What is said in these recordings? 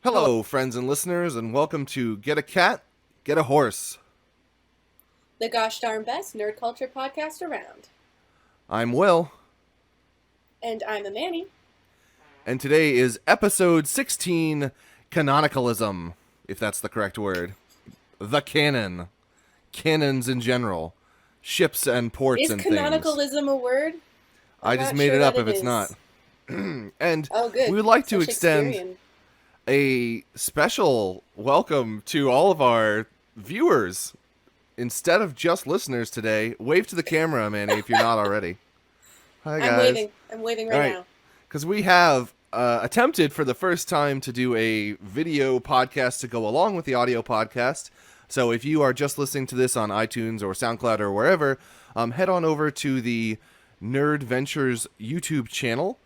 Hello, friends and listeners, and welcome to Get a Cat, Get a Horse. The gosh darn best nerd culture podcast around. I'm Will, And I'm Manny. and today is episode 16, Canonicalism, if that's the correct word. The canon. Canons in general. Ships and ports Is and things. canonicalism a word? I'm I just not made sure it that up if it it's not. is. And Oh, good. we would like So to extend Shakespearean. a special welcome to all of our viewers. Instead of just listeners today, wave to the camera, Manny, if you're not already. Hi, I'm guys. waving. I'm waving All right right, now. because we have attempted for the first time to do a video podcast to go along with the audio podcast. So if you are just listening to this on iTunes or SoundCloud or wherever, head on over to the Nerd Ventures YouTube channel,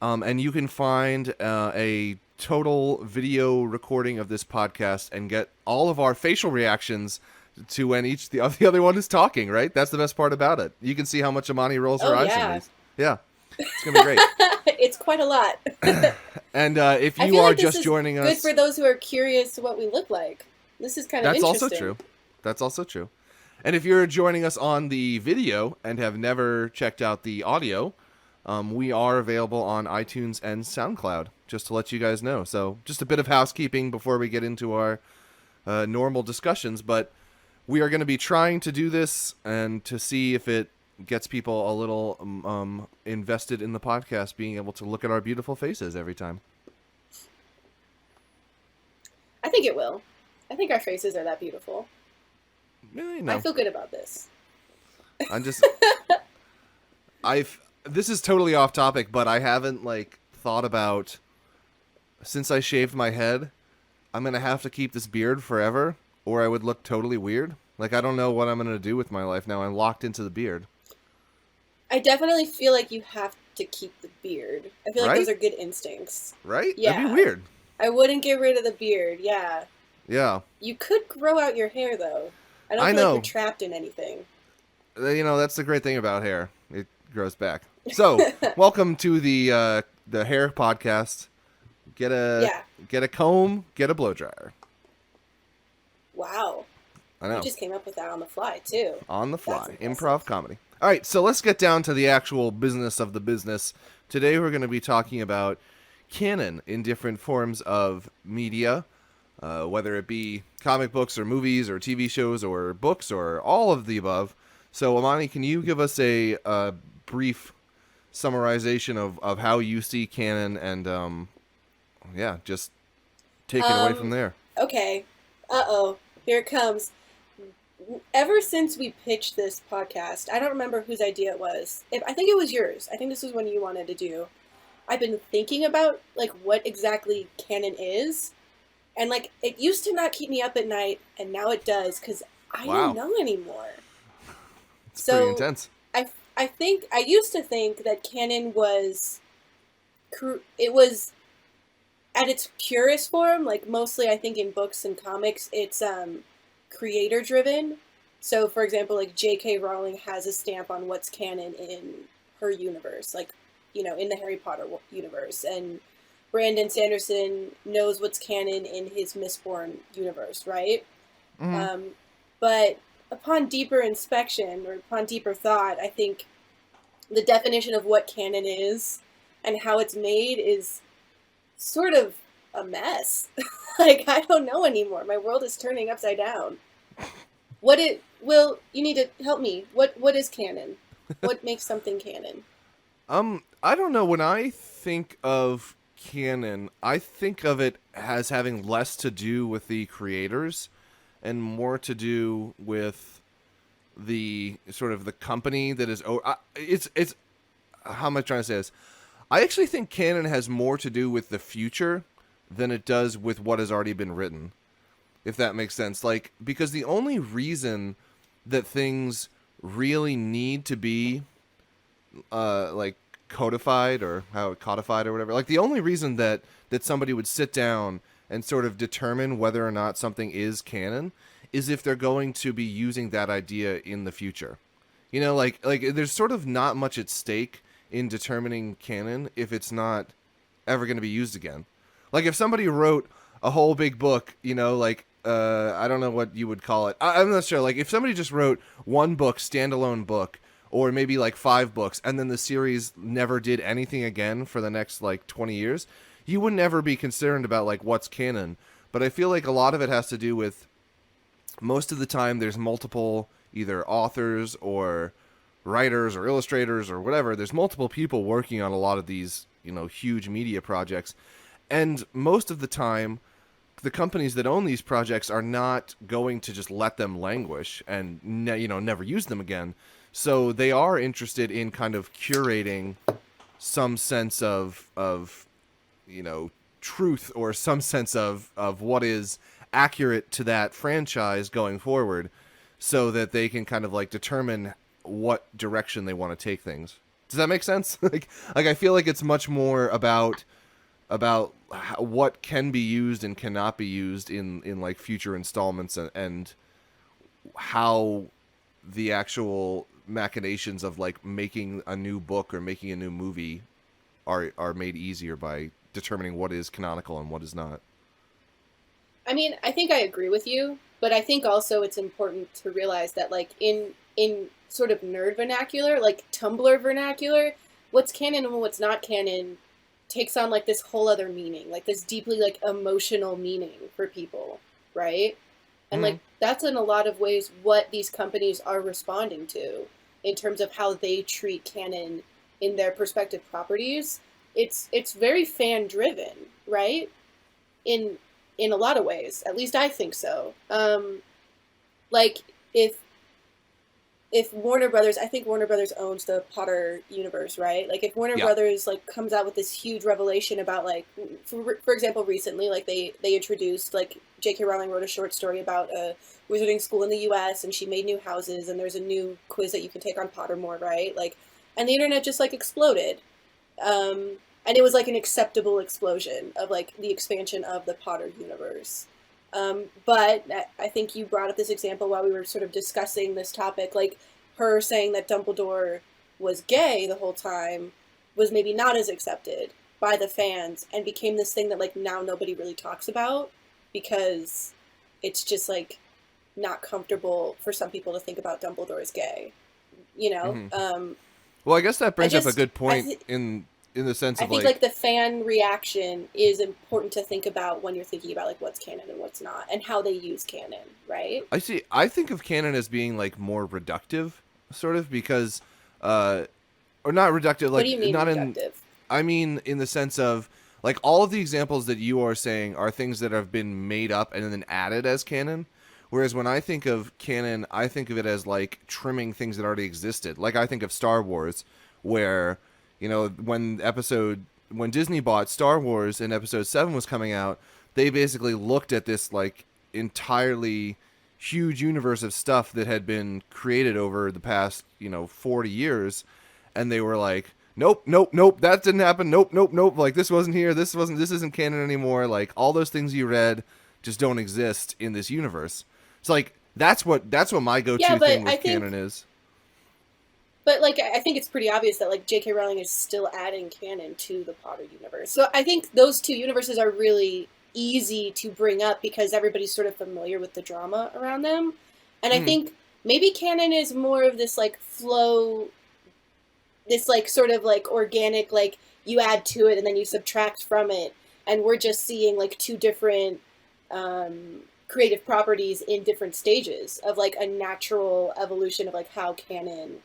and you can find a total video recording of this podcast and get all of our facial reactions to when the other one is talking, right? That's the best part about it. You can see how much Amani rolls her Oh, eyes in yeah. these. Yeah, it's going to be great. It's quite a lot. And if I you feel are like this just is joining good us, for those who are curious what we look like. This is kind of that's also interesting. true. That's also true. And if you're joining us on the video and have never checked out the audio, we are available on iTunes and SoundCloud, just to let you guys know. So just a bit of housekeeping before we get into our normal discussions. But we are going to be trying to do this and to see if it gets people a little invested in the podcast, being able to look at our beautiful faces every time. I think it will. I think our faces are that beautiful. You I know, feel good about this. I'm just I've this is totally off topic, but I haven't thought about since I shaved my head, I'm gonna have to keep this beard forever, or I would look totally weird. Like I don't know what I'm gonna do with my life now. I'm locked into the beard, I definitely feel like you have to keep the beard. I feel like right? those are good instincts. Right? That'd be Yeah. weird. I wouldn't get rid of the beard, yeah. Yeah, You could grow out your hair, though. I don't I feel like you're know. trapped in anything. That's the great thing about hair. It grows back. So, welcome to the hair podcast. Get a Yeah. get a comb, get a blow dryer. Wow. I You know. just came up with that on the fly, too. On the That's fly. impressive. Improv comedy. All right, so let's get down to the actual business of the business. Today we're going to be talking about canon in different forms of media, whether it be comic books or movies or TV shows or books or all of the above. So, Amani, can you give us a brief summarization of how you see canon and, yeah, just take it away from Um, there? okay. Uh-oh. Here it comes. Ever since we pitched this podcast, I don't remember whose idea it was. I think it was yours. I think this was one you wanted to do. I've been thinking about, what exactly canon is. And, it used to not keep me up at night, and now it does, because I don't Wow, know anymore. it's pretty So, intense. I used to think that canon was, it was at its purest form, mostly I think in books and comics, it's creator driven. So for example, J.K. Rowling has a stamp on what's canon in her universe, in the Harry Potter universe, and Brandon Sanderson knows what's canon in his Mistborn universe, right? Hmm. Um, but upon deeper inspection or upon deeper thought, I think the definition of what canon is and how it's made is sort of a mess. I don't know anymore. My world is turning upside down. Will, you need to help me. What is canon? What makes something canon? I don't know. When I think of canon, I think of it as having less to do with the creators and more to do with the sort of the company that is. It's. How am I trying to say this? I actually think canon has more to do with the future than it does with what has already been written. If that makes sense, because the only reason that things really need to be like codified or how codified or whatever. Like the only reason that somebody would sit down and sort of determine whether or not something is canon is if they're going to be using that idea in the future. Like there's sort of not much at stake in determining canon if it's not ever going to be used again. Like if somebody wrote a whole big book, like I don't know what you would call it. I'm not sure. Like if somebody just wrote one book, standalone book, or maybe like 5 books, and then the series never did anything again for the next like 20 years, you would never be concerned about like what's canon. But I feel like a lot of it has to do with most of the time there's multiple either authors or writers or illustrators or whatever. There's multiple people working on a lot of these, huge media projects. And most of the time, the companies that own these projects are not going to just let them languish and never use them again. So they are interested in kind of curating some sense of truth or some sense of what is accurate to that franchise going forward, so that they can kind of like determine what direction they want to take things. Does that make sense? like I feel like it's much more about what can be used and cannot be used in like future installments, and how the actual machinations of like making a new book or making a new movie are made easier by determining what is canonical and what is not. I mean, I think I agree with you, but I think also it's important to realize that like in sort of nerd vernacular, like Tumblr vernacular, what's canon and what's not canon takes on like this whole other meaning, like this deeply like emotional meaning for people, right? And Mm-hmm. like that's in a lot of ways what these companies are responding to in terms of how they treat canon in their respective properties. It's very fan driven, right? In in a lot of ways. At least I think so. Like if Warner Brothers, I think Warner Brothers owns the Potter universe, right? Like if Warner Yeah. Brothers like comes out with this huge revelation about like, for example, recently like they introduced like J.K. Rowling wrote a short story about a wizarding school in the U.S. and she made new houses and there's a new quiz that you can take on Pottermore, right? Like, and the internet just like exploded, and it was like an acceptable explosion of like the expansion of the Potter universe. But I think you brought up this example while we were sort of discussing this topic, like her saying that Dumbledore was gay the whole time was maybe not as accepted by the fans and became this thing that like now nobody really talks about because it's just like not comfortable for some people to think about Dumbledore as gay. You know, Mm-hmm. Well, I guess that I brings up a just good point in the sense I of think like like, the fan reaction is important to think about when you're thinking about like what's canon and what's not and how they use canon, right? I think of canon as being like more reductive, sort of, because uh or not reductive, What do like you mean not in reductive? I mean in the sense of like all of the examples that you are saying are things that have been made up and then added as canon. Whereas when I think of canon, I think of it as like trimming things that already existed. Like I think of Star Wars, where when Disney bought Star Wars and Episode 7 was coming out, they basically looked at this like entirely huge universe of stuff that had been created over the past 40 years, and they were like, nope, nope, nope, that didn't happen, nope, nope, nope, like this isn't canon anymore, like all those things you read just don't exist in this universe. It's like that's what my Yeah, go-to but thing I with canon think is. but like I think it's pretty obvious that like J.K. Rowling is still adding canon to the Potter universe. So I think those two universes are really easy to bring up because everybody's sort of familiar with the drama around them. And I Mm, think maybe canon is more of this like flow, this like sort of like organic, like you add to it and then you subtract from it, and we're just seeing like two different creative properties in different stages of like a natural evolution of like how canon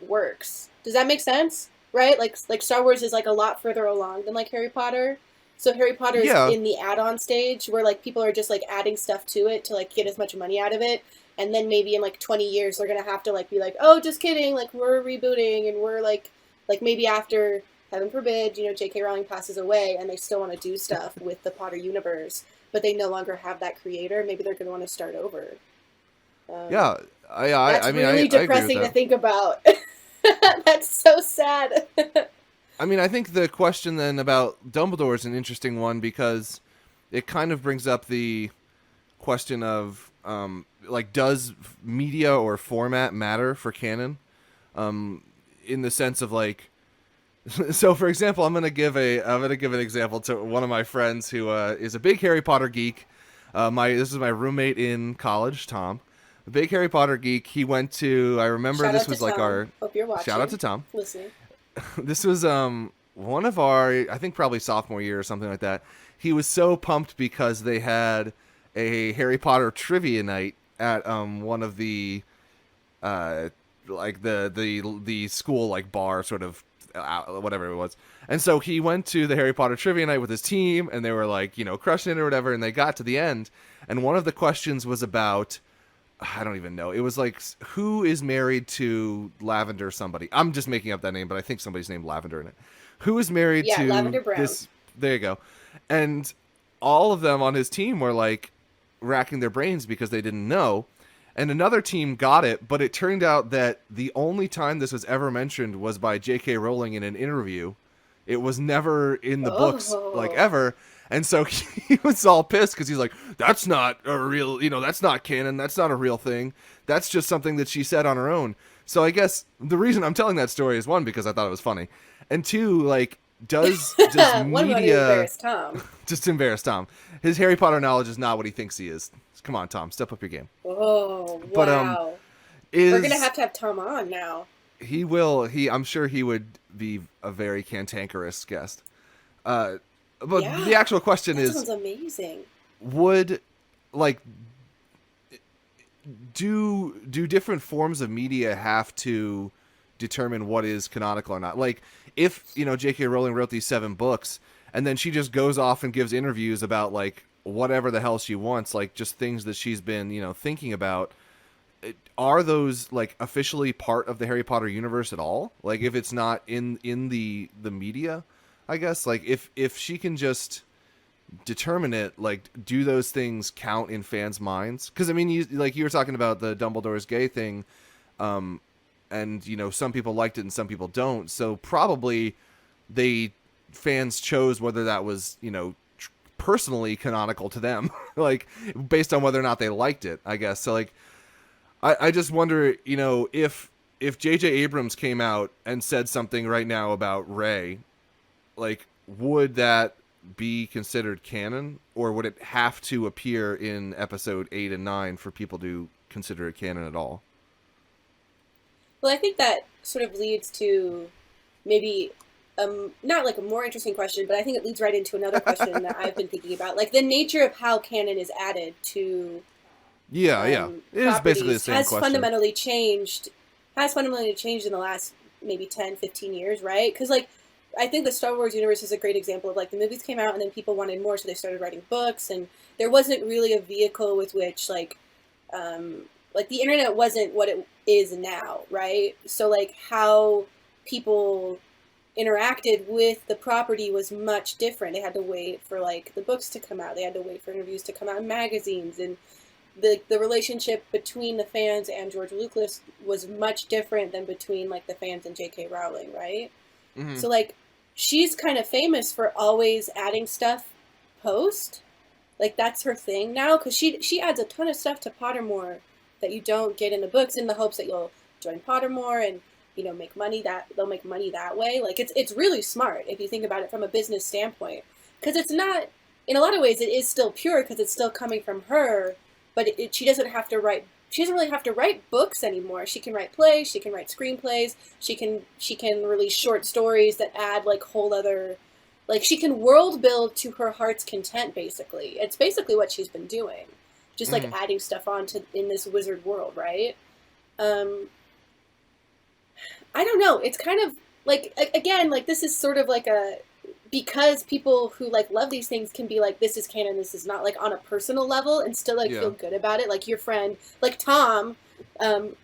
works. Does that make sense? Right? Like Star Wars is like a lot further along than like Harry Potter. So Harry Potter is yeah. in the add-on stage where like people are just like adding stuff to it to like get as much money out of it. And then maybe in like 20 years they're gonna have to like be like, oh, just kidding, like we're rebooting and we're like maybe after heaven forbid, J.K. Rowling passes away and they still want to do stuff with the Potter universe, but they no longer have that creator. Maybe they're gonna want to start over. Um, Yeah, I that's mean really I agree with depressing to that. think about. That's so sad. I mean, I think the question then about Dumbledore is an interesting one, because it kind of brings up the question of like, does media or format matter for canon? In the sense of like, So, for example, I'm gonna give an example to one of my friends who is a big Harry Potter geek. My This is my roommate in college, Tom, a big Harry Potter geek. He went to, I remember Shout this out to was like Tom. our Hope you're shout out watching, to Tom. listening. This was one of our, I think probably sophomore year or something like that. He was so pumped because they had a Harry Potter trivia night at one of the uh like the school like bar sort of whatever it was. And so he went to the Harry Potter trivia night with his team, and they were like, crushing it or whatever. And they got to the end, and one of the questions was about, I don't even know. It was like, who is married to Lavender somebody? I'm just making up that name, but I think somebody's named Lavender in it. Who is married Yeah, to Lavender Brown. this? There you go. And all of them on his team were like racking their brains because they didn't know. And another team got it, but it turned out that the only time this was ever mentioned was by J.K. Rowling in an interview. It was never in the books, like, Oh, ever. And so he was all pissed because he's like, that's not a real, that's not canon. That's not a real thing. That's just something that she said on her own. So I guess the reason I'm telling that story is, one, because I thought it was funny. And two, like, does one way to media embarrass Tom. just embarrass Tom? His Harry Potter knowledge is not what he thinks he is. Come on, Tom, step up your game. Oh, But wow. We're gonna is have Tom on now. he will he I'm sure he would be a very cantankerous guest. Uh, but the Yeah, actual question that is, sounds amazing. would, like, do different forms of media have to determine what is canonical or not? Like, if J.K. Rowling wrote these 7 books and then she just goes off and gives interviews about like whatever the hell she wants, like just things that she's been thinking about, are those like officially part of the Harry Potter universe at all? Like, if it's not in the media, I guess, like, if she can just determine it, like, do those things count in fans' minds? Because I mean, you were talking about the Dumbledore's gay thing, and some people liked it and some people don't. So probably they fans chose whether that was personally canonical to them, like based on whether or not they liked it, I guess. So like, I just wonder, if J.J. Abrams came out and said something right now about Rey, like, would that be considered canon, or would it have to appear in episode 8 and 9 for people to consider it canon at all? Well, I think that sort of leads to maybe not like a more interesting question, but I think it leads right into another question that I've been thinking about, like the nature of how canon is added to Yeah, it is basically the properties same question. has fundamentally changed in the last maybe 10, 15 years, right? Because like I think the Star Wars universe is a great example of like the movies came out and then people wanted more, so they started writing books, and there wasn't really a vehicle with which like the internet wasn't what it is now, right? So like how people interacted with the property was much different. They had to wait for like the books to come out. They had to wait for interviews to come out in magazines, and the relationship between the fans and George Lucas was much different than between like the fans and J.K. Rowling, right? Hmm. So like she's kind of famous for always adding stuff post. Like that's her thing now because she adds a ton of stuff to Pottermore that you don't get in the books in the hopes that you'll join Pottermore and make money that they'll make money that way. Like it's really smart if you think about it from a business standpoint because it's not in a lot of ways it is still pure because it's still coming from her, but she doesn't have to write. She doesn't really have to write books anymore. She can write plays. She can write screenplays. She can release short stories that add like whole other, like she can world build to her heart's content. Basically, it's basically what she's been doing, just like Hmm. adding stuff on to in this wizard world, right? Um, I don't know. It's kind of like again, like this is sort of like a because people who like love these things can be like this is canon, this is not, like on a personal level and still like feel Yeah. good about it. Like your friend, like Tom, um,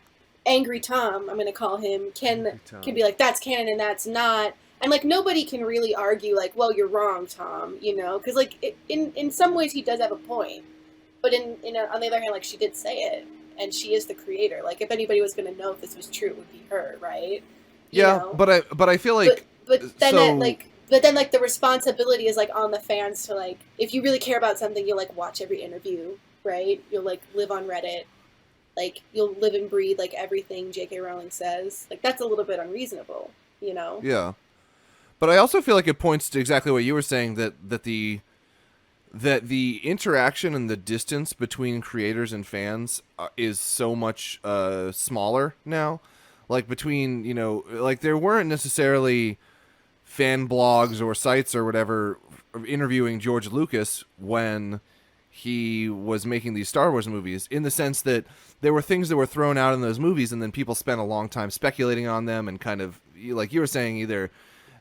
angry Tom, I'm gonna call him, can Angry can Tom. be like that's canon and that's not. And like nobody can really argue like, well, you're wrong, Tom, because like in some ways he does have a point, but on the other hand, like she did say it, and she is the creator. Like if anybody was gonna know if this was true, it would be her, right? You Yeah, know, but I feel but like, so then like the responsibility is like on the fans to like if you really care about something, you'll like watch every interview, right? You'll like live on Reddit, like you'll live and breathe like everything J.K. Rowling says. Like that's a little bit unreasonable, you know? yeah. But I also feel like it points to exactly what you were saying, that the interaction and the distance between creators and fans is so much smaller now. Like between, like there weren't necessarily fan blogs or sites or whatever interviewing George Lucas when he was making these Star Wars movies, in the sense that there were things that were thrown out in those movies and then people spent a long time speculating on them and kind of, like you were saying, either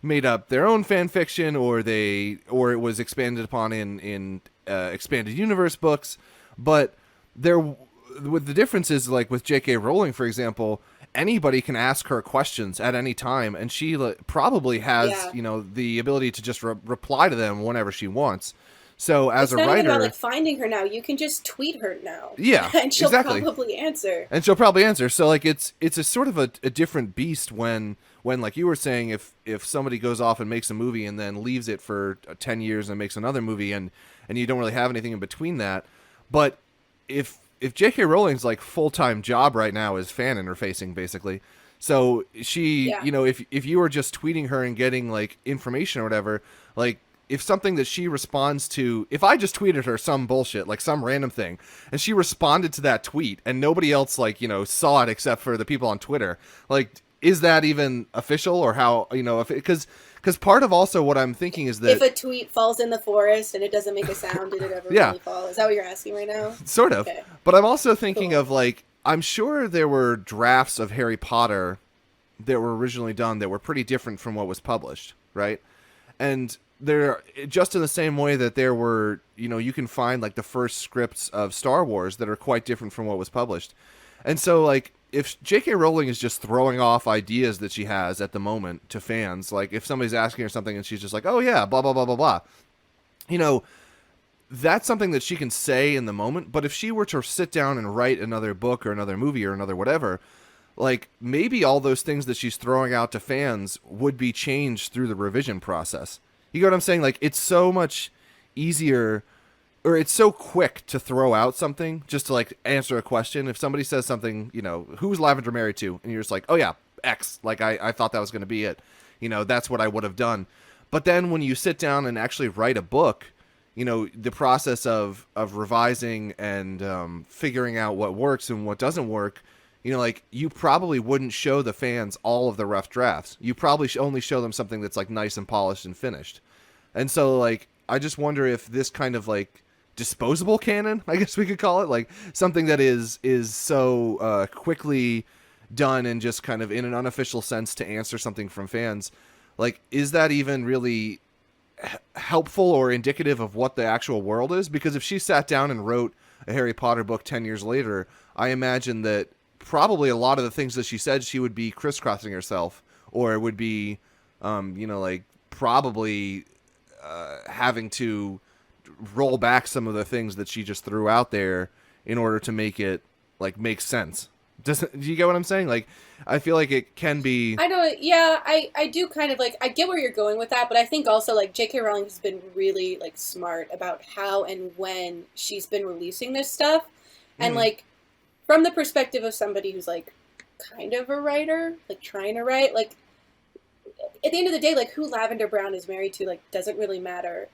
made up their own fan fiction, or it was expanded upon in expanded universe books. But there, with the difference is, like with J.K. Rowling, for example, anybody can ask her questions at any time, and she probably has Yeah. the ability to just reply to them whenever she wants. So as It's a not even about writer, like finding her now. You can just tweet her now, yeah, and she'll exactly. probably answer. And she'll probably answer. So like it's a sort of a different beast when like you were saying, if somebody goes off and makes a movie and then leaves it for 10 years and makes another movie, and you don't really have anything in between that. But if J.K. Rowling's like full-time job right now is fan interfacing, basically. So she, Yeah. if you were just tweeting her and getting like information or whatever, like if something that she responds to, if I just tweeted her some bullshit, like some random thing, and she responded to that tweet and nobody else like, saw it except for the people on Twitter, like, is that even official? Or how, if because part of also what I'm thinking is If that, a tweet falls in the forest and it doesn't make a sound, did it ever yeah, really fall? Is that what you're asking right now? sort of. Okay, But I'm also thinking cool. of, like, I'm sure there were drafts of Harry Potter that were originally done that were pretty different from what was published, right? And there, just in the same way that there were, you can find like the first scripts of Star Wars that are quite different from what was published. And so, like, if J.K. Rowling is just throwing off ideas that she has at the moment to fans, like if somebody's asking her something and she's just like, oh yeah, blah blah blah blah blah, you know that's something that she can say in the moment. But if she were to sit down and write another book or another movie or another whatever, like maybe all those things that she's throwing out to fans would be changed through the revision process. You get what I'm saying? Like it's so much easier, or it's so quick to throw out something just to like answer a question. If somebody says something, who's Lavender married to? And you're just like, oh yeah, X. Like I thought that was going to be it. That's what I would have done. But then when you sit down and actually write a book, the process of revising and figuring out what works and what doesn't work, like you probably wouldn't show the fans all of the rough drafts. You probably only show them something that's like nice and polished and finished. And so like I just wonder if this kind of like disposable canon, I guess we could call it, like something that is so quickly done and just kind of in an unofficial sense to answer something from fans, like is that even really helpful or indicative of what the actual world is? Because if she sat down and wrote a Harry Potter book 10 years later, I imagine that probably a lot of the things that she said, she would be crisscrossing herself, or would be like probably having to roll back some of the things that she just threw out there in order to make it like make sense. Do you get what I'm saying? Like, I feel like it can be. I know, yeah, I do kind of like, I get where you're going with that, but I think also like J.K. Rowling has been really like smart about how and when she's been releasing this stuff. And Mm, like, from the perspective of somebody who's like kind of a writer, like trying to write, like at the end of the day, like who Lavender Brown is married to, like doesn't really matter.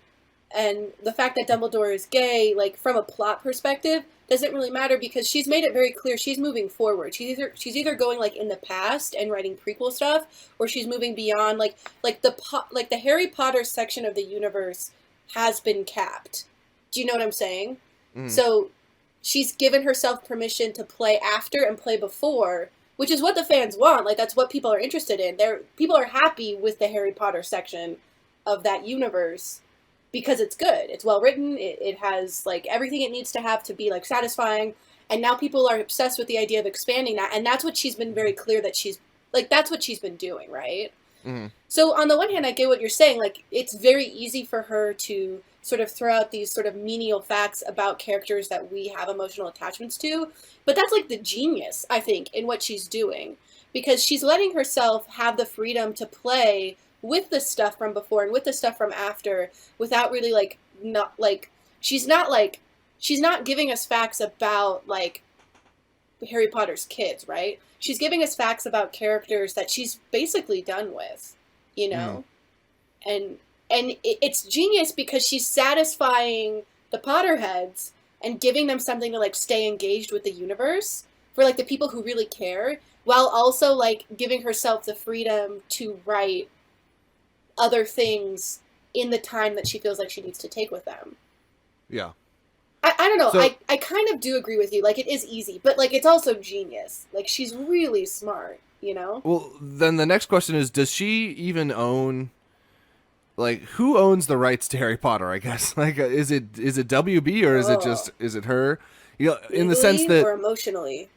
And the fact that Dumbledore is gay, like from a plot perspective, doesn't really matter because she's made it very clear she's moving forward. She's either going like in the past and writing prequel stuff, or she's moving beyond like the Harry Potter section of the universe has been capped. Do you know what I'm saying? mm, So she's given herself permission to play after and play before, which is what the fans want. Like that's what people are interested in. People are happy with the Harry Potter section of that universe because it's good. It's well written. It has like everything it needs to have to be like satisfying. And now people are obsessed with the idea of expanding that, and that's what she's been very clear that she's like that's what she's been doing, right? mm, So on the one hand, I get what you're saying. Like it's very easy for her to sort of throw out these sort of menial facts about characters that we have emotional attachments to, but that's like the genius, I think, in what she's doing because she's letting herself have the freedom to play with the stuff from before and with the stuff from after without really like not like she's not giving us facts about like Harry Potter's kids, right? She's giving us facts about characters that she's basically done with, you mm. know? and it's genius because she's satisfying the Potterheads and giving them something to like stay engaged with the universe for like the people who really care, while also like giving herself the freedom to write other things in the time that she feels like she needs to take with them. Yeah. I don't know. So, I kind of do agree with you. Like, it is easy, but, like, it's also genius. Like, she's really smart, you know? well, then the next question is: does she even own? Like, who owns the rights to Harry Potter? I guess. Like, is it WB or Oh. is it her? You know, in the sense Legally that or emotionally?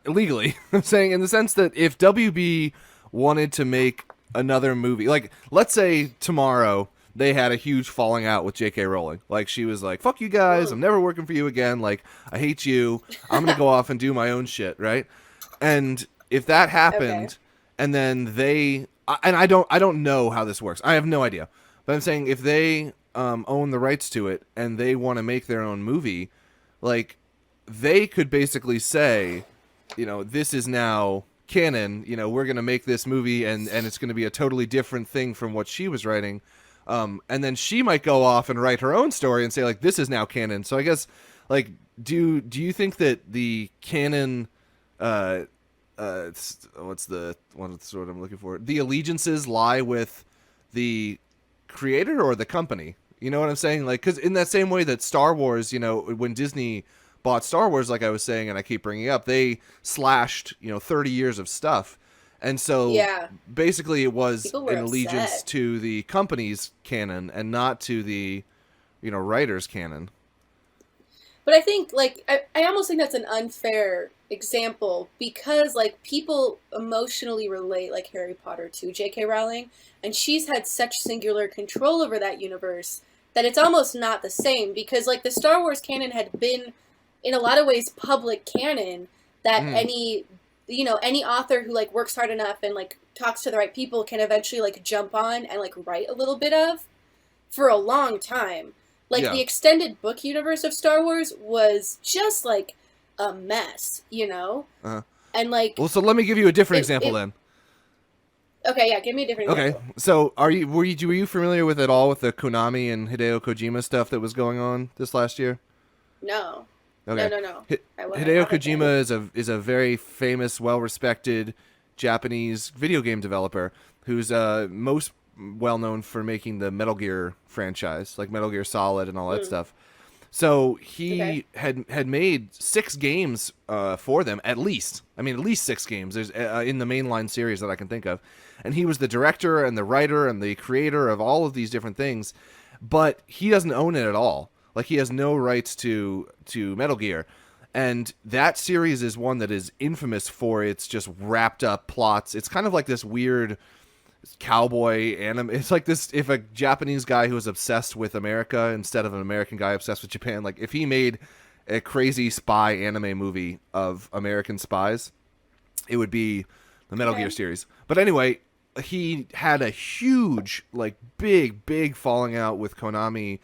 legally, I'm saying in the sense that if WB wanted to make another movie, like let's say tomorrow they had a huge falling out with J.K. Rowling, like she was like, "Fuck you guys, Mm. I'm never working for you again. Like I hate you. I'm gonna go off and do my own shit." Right? And if that Okay. happened, and then and I don't know how this works. I have no idea. But I'm saying if they own the rights to it and they want to make their own movie, like they could basically say, this is now canon. We're gonna make this movie, and it's gonna be a totally different thing from what she was writing. And then she might go off and write her own story and say like, this is now canon. So I guess like, do you think that the canon, uh, what's the word I'm looking for? The allegiances lie with the creator or the company. You know what I'm saying? Like, because in that same way that Star Wars, when Disney bought Star Wars, like I was saying, and I keep bringing up, they slashed 30 years of stuff, and so Yeah. basically it was People were an allegiance upset. to the company's canon and not to the writer's canon. But I think, like, I almost think that's an unfair example because, like, people emotionally relate, like, Harry Potter to J.K. Rowling, and she's had such singular control over that universe that it's almost not the same because, like, the Star Wars canon had been, in a lot of ways, public canon that Mm, any author who, like, works hard enough and, like, talks to the right people can eventually, like, jump on and, like, write a little bit of for a long time. Like yeah. the extended book universe of Star Wars was just like a mess, you know? Uh-huh. And like Well, so let me give you a different example it then. okay, yeah, give me a different Okay, example. so were you familiar with it all with the Konami and Hideo Kojima stuff that was going on this last year? No. No, Okay. no, no. I Hideo haven't been. Kojima is a very famous, well-respected Japanese video game developer who's most well known for making the Metal Gear franchise, like Metal Gear Solid and all that Mm, stuff. So okay. he had made 6 games for them, at least. I mean, at least 6 games. There's in the mainline series that I can think of, and he was the director and the writer and the creator of all of these different things. But he doesn't own it at all. Like he has no rights to Metal Gear, and that series is one that is infamous for its just wrapped up plots. It's kind of like this weird cowboy anime. It's like this: if a Japanese guy who was obsessed with America instead of an American guy obsessed with Japan, like if he made a crazy spy anime movie of American spies, it would be the Metal Gear Okay. series. But anyway, he had a huge, like big falling out with Konami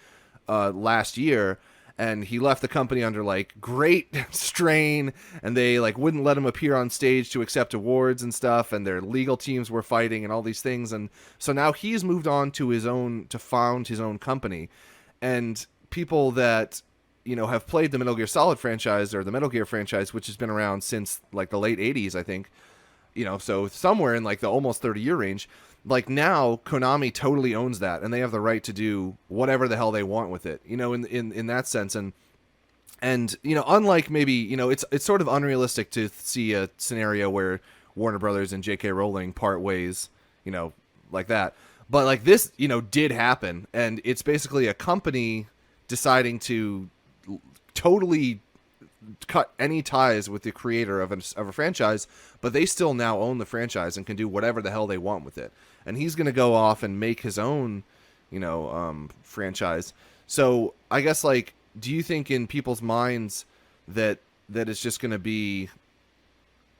last year, and he left the company under like great strain, and they like wouldn't let him appear on stage to accept awards and stuff, and their legal teams were fighting and all these things. And so now he's moved on to found his own company, and people that have played the Metal Gear Solid franchise or the Metal Gear franchise, which has been around since like the late 80s, I think. So somewhere in like the almost 30-year range. Like now, Konami totally owns that, and they have the right to do whatever the hell they want with it. In that sense, and unlike maybe it's sort of unrealistic to see a scenario where Warner Brothers and J.K. Rowling part ways, like that. But like this, did happen, and it's basically a company deciding to totally cut any ties with the creator of a franchise, but they still now own the franchise and can do whatever the hell they want with it. And he's going to go off and make his own, franchise. So I guess like, do you think in people's minds that it's just going to be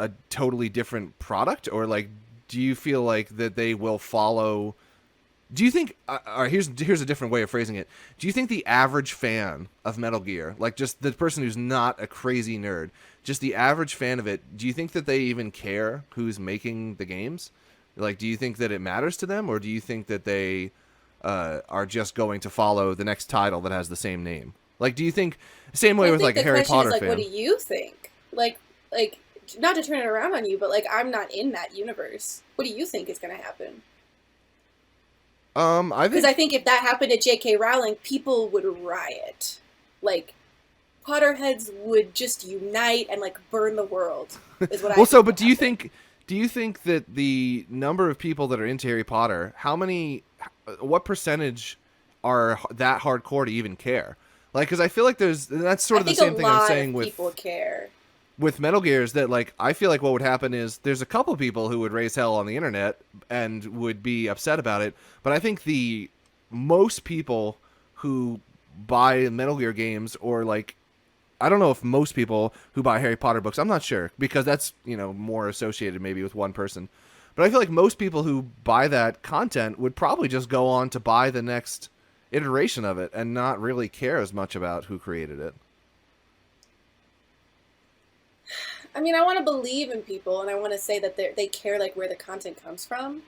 a totally different product, or like, do you feel like that they will follow? Do you think? Here's a different way of phrasing it. Do you think the average fan of Metal Gear, like just the person who's not a crazy nerd, just the average fan of it, do you think that they even care who's making the games? Like, do you think that it matters to them, or do you think that they are just going to follow the next title that has the same name. Like, do you think same way I with think like a the Harry question Potter is like, what fan? do you think? Like, not to turn it around on you, but like, I'm not in that universe. What do you think is going to happen? I Because I think think if that happened to J.K. Rowling, people would riot. Like, Potterheads would just unite and like burn the world. Is what I well, so think but would happen. do you think that the number of people that are into Harry Potter, how many, what percentage are that hardcore to even care? Like, because I feel like that's sort I of the think a same thing I'm lot saying of people care. with Metal Gears, that like I feel like what would happen is there's a couple people who would raise hell on the internet and would be upset about it, but I think the most people who buy Metal Gear games, or like, I don't know if most people who buy Harry Potter books, I'm not sure because that's, more associated maybe with one person. But I feel like most people who buy that content would probably just go on to buy the next iteration of it and not really care as much about who created it. I mean, I want to believe in people, and I want to say that they care like where the content comes from.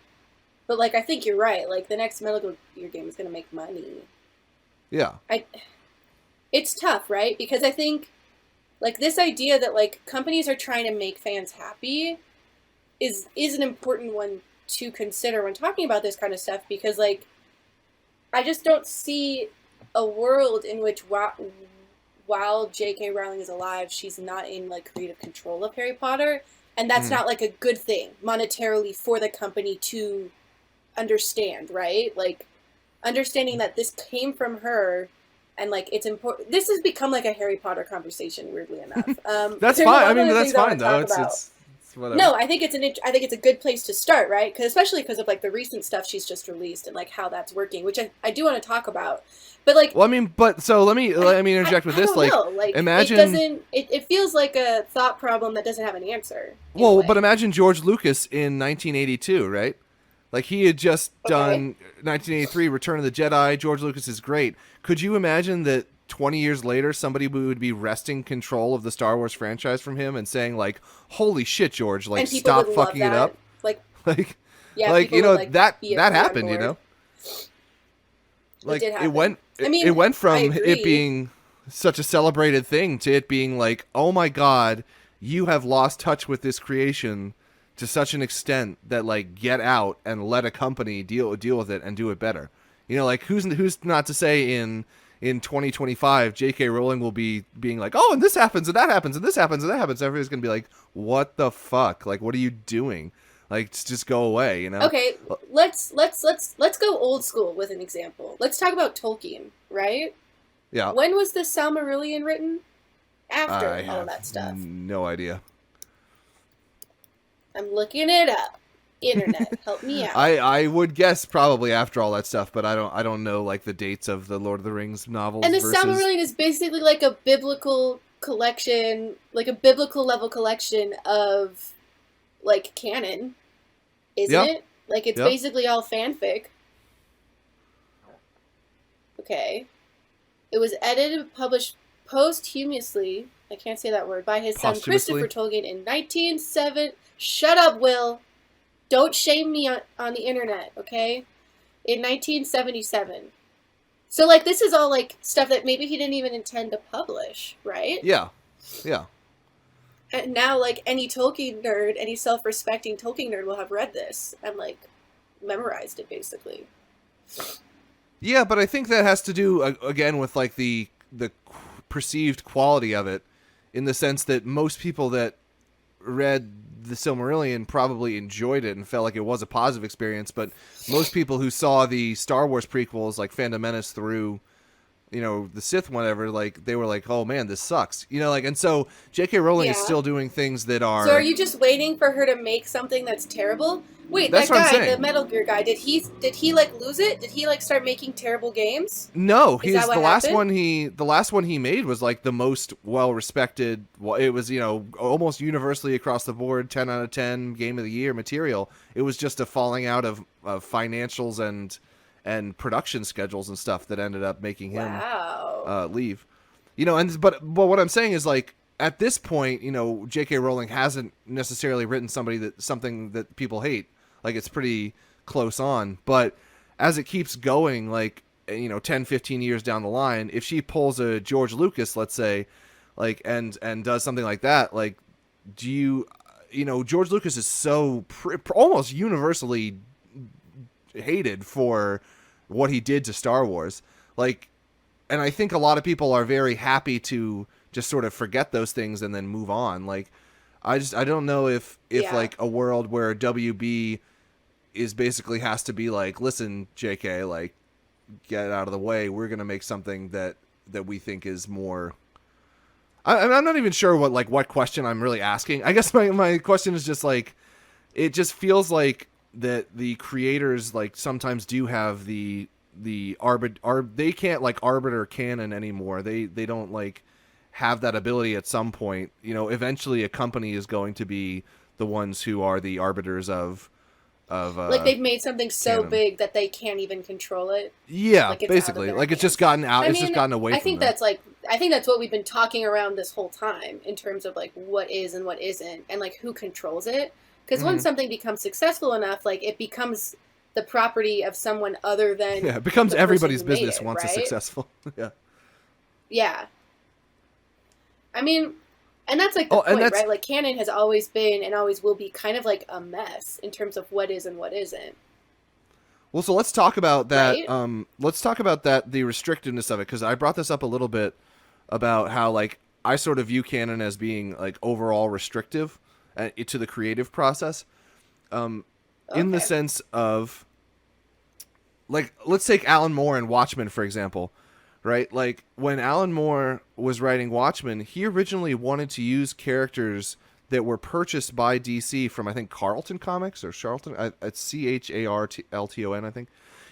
But like, I think you're right. Like, the next Metal Gear game is going to make money. Yeah. I, it's tough, right? Because I think like this idea that like companies are trying to make fans happy is an important one to consider when talking about this kind of stuff, because like I just don't see a world in which while J.K. Rowling is alive, she's not in like creative control of Harry Potter, and that's Mm. not like a good thing monetarily for the company to understand, right? Like understanding that this came from her, and like it's important. This has become like a Harry Potter conversation, weirdly enough. That's There's a fine. I lot of mean, other that's things I fine want to though. talk It's about. it's, it's whatever. No, I think it's a good place to start, right? Because especially because of like the recent stuff she's just released and like how that's working, which I do want to talk about. But like Well, I mean, but so let me interject with I this. don't Like, know. Like it imagine. doesn't. It feels like a thought problem that doesn't have an answer in a Well, but way. imagine George Lucas in 1982, right? Like, he had just Okay. done 1983 Return of the Jedi. George Lucas is great. Could you imagine that 20 years later somebody would be wresting control of the Star Wars franchise from him and saying like, "Holy shit, George, like And people would stop love fucking it that. up." Like Like yeah, like, people would like that be on happened, board. It Like did happen. I it mean, went I from it agree. being such a celebrated thing to it being like, "Oh my god, you have lost touch with this creation to such an extent that like get out and let a company deal with it and do it better." Like, who's not to say in 2025 J.K. Rowling will be being like, "Oh, and this happens and that happens and this happens and that happens." Everybody's going to be like, "What the fuck? Like, what are you doing? Like, just go away." Okay, let's go old school with an example. Let's talk about Tolkien, right? Yeah. When was the Silmarillion written? I After all of have that stuff. no idea. I'm looking it up. Internet, help me out. I would guess probably after all that stuff, but I don't know like the dates of the Lord of the Rings And novels the versus. Silmarillion is basically like a biblical collection, like a biblical level collection of like canon, isn't Yeah, it? Like it's yeah. basically all fanfic. Okay. It was edited and published posthumously, I can't say that word, by his son Christopher Posthumously. Tolkien in 1907. Shut up, Will. Don't shame me on the internet, okay? In 1977. So, like, this is all, like, stuff that maybe he didn't even intend to publish, right? Yeah, yeah. And now, like, any Tolkien nerd, any self respecting Tolkien nerd will have read this and, like, memorized it, basically. Yeah, but I think that has to do again with like the perceived quality of it, in the sense that most people that read the Silmarillion probably enjoyed it and felt like it was a positive experience, but most people who saw the Star Wars prequels like Phantom Menace through the Sith, whatever, like they were like, "Oh man, this sucks," like, and so J.K. Rowling is Yeah. still doing things that So are are. you just waiting for her to make something that's terrible? Wait, That's that what I'm guy, the saying. Metal Gear guy, did he like lose it? Did he like start making terrible games? No, Is that he's what the last happened? one he made was like the most well respected. Well, it was almost universally across the board 10 out of 10 game of the year material. It was just a falling out of financials and production schedules and stuff that ended up making him Wow. leave. And but what I'm saying is like at this point, J.K. Rowling hasn't necessarily written something that people hate. Like, it's pretty close on, but as it keeps going, like, 10, 15 years down the line, if she pulls a George Lucas, let's say, like, and does something like that, like, do George Lucas is so almost universally hated for what he did to Star Wars. Like, and I think a lot of people are very happy to just sort of forget those things and then move on. Like, I don't know if Yeah. like a world where WB is basically has to be like, listen, JK, like, get out of the way. We're gonna make something that we think is more. I'm not even sure what question I'm really asking. I guess my question is just like, it just feels like that the creators like sometimes do have they can't like arbiter canon anymore. They don't like have that ability at some point. Eventually a company is going to be the ones who are the arbiters of Like they've made something so canon. big that they can't even control it. Yeah, Like it's out of basically. their Like it's just hands. gotten out. I It's just mean, gotten away I from think them. that's like I think that's what we've been talking around this whole time in terms of like what is and what isn't and like who controls it. Because Hmm. once something becomes successful enough, like it becomes the property of someone other than Yeah, it becomes the person everybody's who made business it, once it's right? successful. Yeah. Yeah. I mean, and that's like the Oh, and point, that's right? Like canon has always been and always will be kind of like a mess in terms of what is and what isn't, well. So let's talk about that. right? Let's talk about that. The restrictiveness of it, because I brought this up a little bit about how like I sort of view canon as being like overall restrictive to the creative process. In the Okay. sense of like, let's take Alan Moore and Watchmen for example, right? Like when Alan Moore was writing Watchmen, he originally wanted to use characters that were purchased by DC from I think Carlton Comics or Charlton. It's CHARLTON, I think.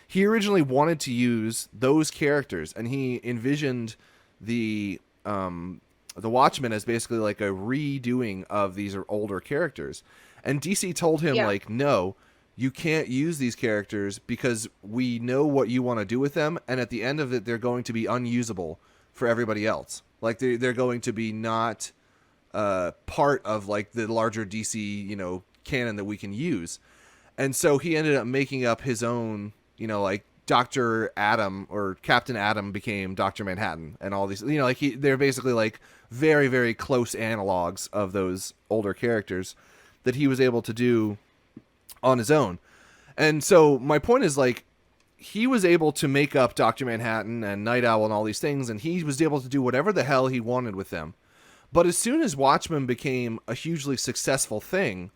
He originally wanted to use those characters, and he envisioned the the Watchmen as basically like a redoing of these older characters. And DC told him Yeah. like, no, you can't use these characters because we know what you want to do with them, and at the end of it, they're going to be unusable for everybody else. Like they're going to be not part of like the larger DC canon that we can use. And so he ended up making up his own, like Dr. Adam or Captain Adam became Dr. Manhattan and all these, like they're basically like very, very close analogs of those older characters that he was able to do on his own. And so my point is like he was able to make up Dr. Manhattan and Night Owl and all these things, and he was able to do whatever the hell he wanted with them. But as soon as Watchmen became a hugely successful thing,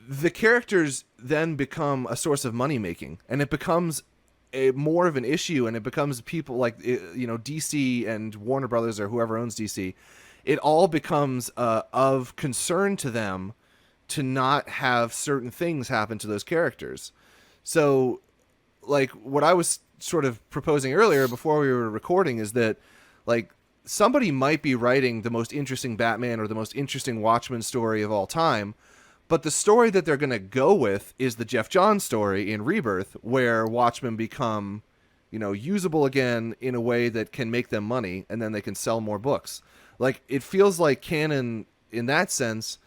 the characters then become a source of money making, and it becomes a more of an issue, and it becomes people like DC and Warner Brothers or whoever owns DC. It all becomes of concern to them to not have certain things happen to those characters. So, like what I was sort of proposing earlier before we were recording is that like somebody might be writing the most interesting Batman or the most interesting Watchmen story of all time, but the story that they're going to go with is the Jeff Johns story in Rebirth, where Watchmen become, usable again in a way that can make them money, and then they can sell more books. Like, it feels like canon, in that sense,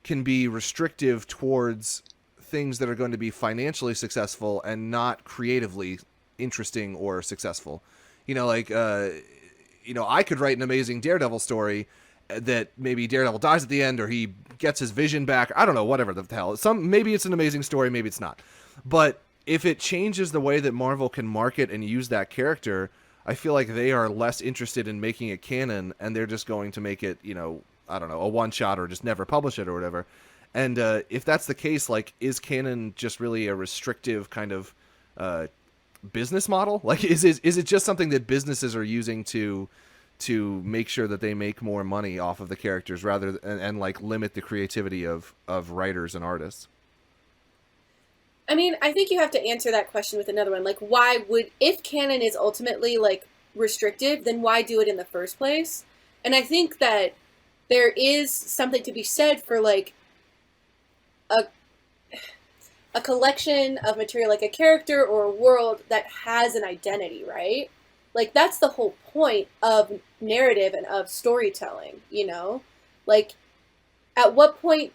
can be restrictive towards things that are going to be financially successful and not creatively interesting or successful. Like, I could write an amazing Daredevil story that maybe Daredevil dies at the end or he gets his vision back. I don't know, whatever the hell. Maybe it's an amazing story, maybe it's not. But if it changes the way that Marvel can market and use that character, I feel like they are less interested in making it canon, and they're just going to make it, I don't know, a one shot or just never publish it or whatever. And if that's the case, like, is canon just really a restrictive kind of business model? Like, is it just something that businesses are using to make sure that they make more money off of the characters rather and like limit the creativity of writers and artists? I mean, I think you have to answer that question with another one. Like, why would, if canon is ultimately like restrictive, then why do it in the first place? And I think that there is something to be said for like a a collection of material, like a character or a world that has an identity, right? Like that's the whole point of narrative and of storytelling, you know? Like at what point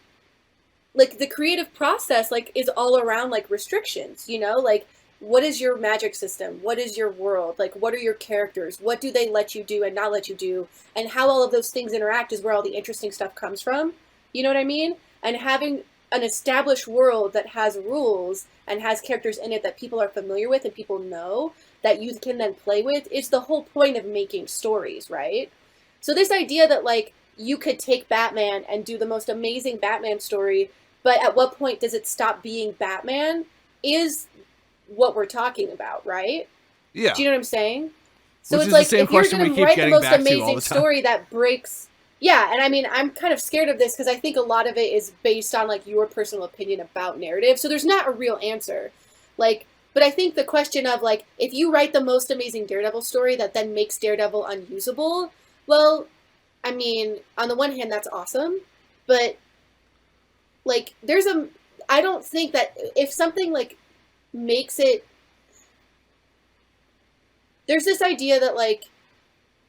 like the creative process like is all around like restrictions, you know? Like what is your magic system? What is your world? Like, what are your characters? What do they let you do and not let you do? And how all of those things interact is where all the interesting stuff comes from. You know what I mean? And having an established world that has rules and has characters in it that people are familiar with and people know that you can then play with is the whole point of making stories, right? So this idea that like you could take Batman and do the most amazing Batman story, but at what point does it stop being Batman is what we're talking about, right? Yeah. Do you know what I'm saying? So Which it's is the like same if you're question going we to keep write the getting most back to all amazing the time. story that breaks, yeah, and I mean I'm kind of scared of this because I think a lot of it is based on like your personal opinion about narrative. So there's not a real answer. Like but I think the question of like if you write the most amazing Daredevil story that then makes Daredevil unusable, well, I mean, on the one hand that's awesome, but like there's a I don't think that if something like makes it there's this idea that like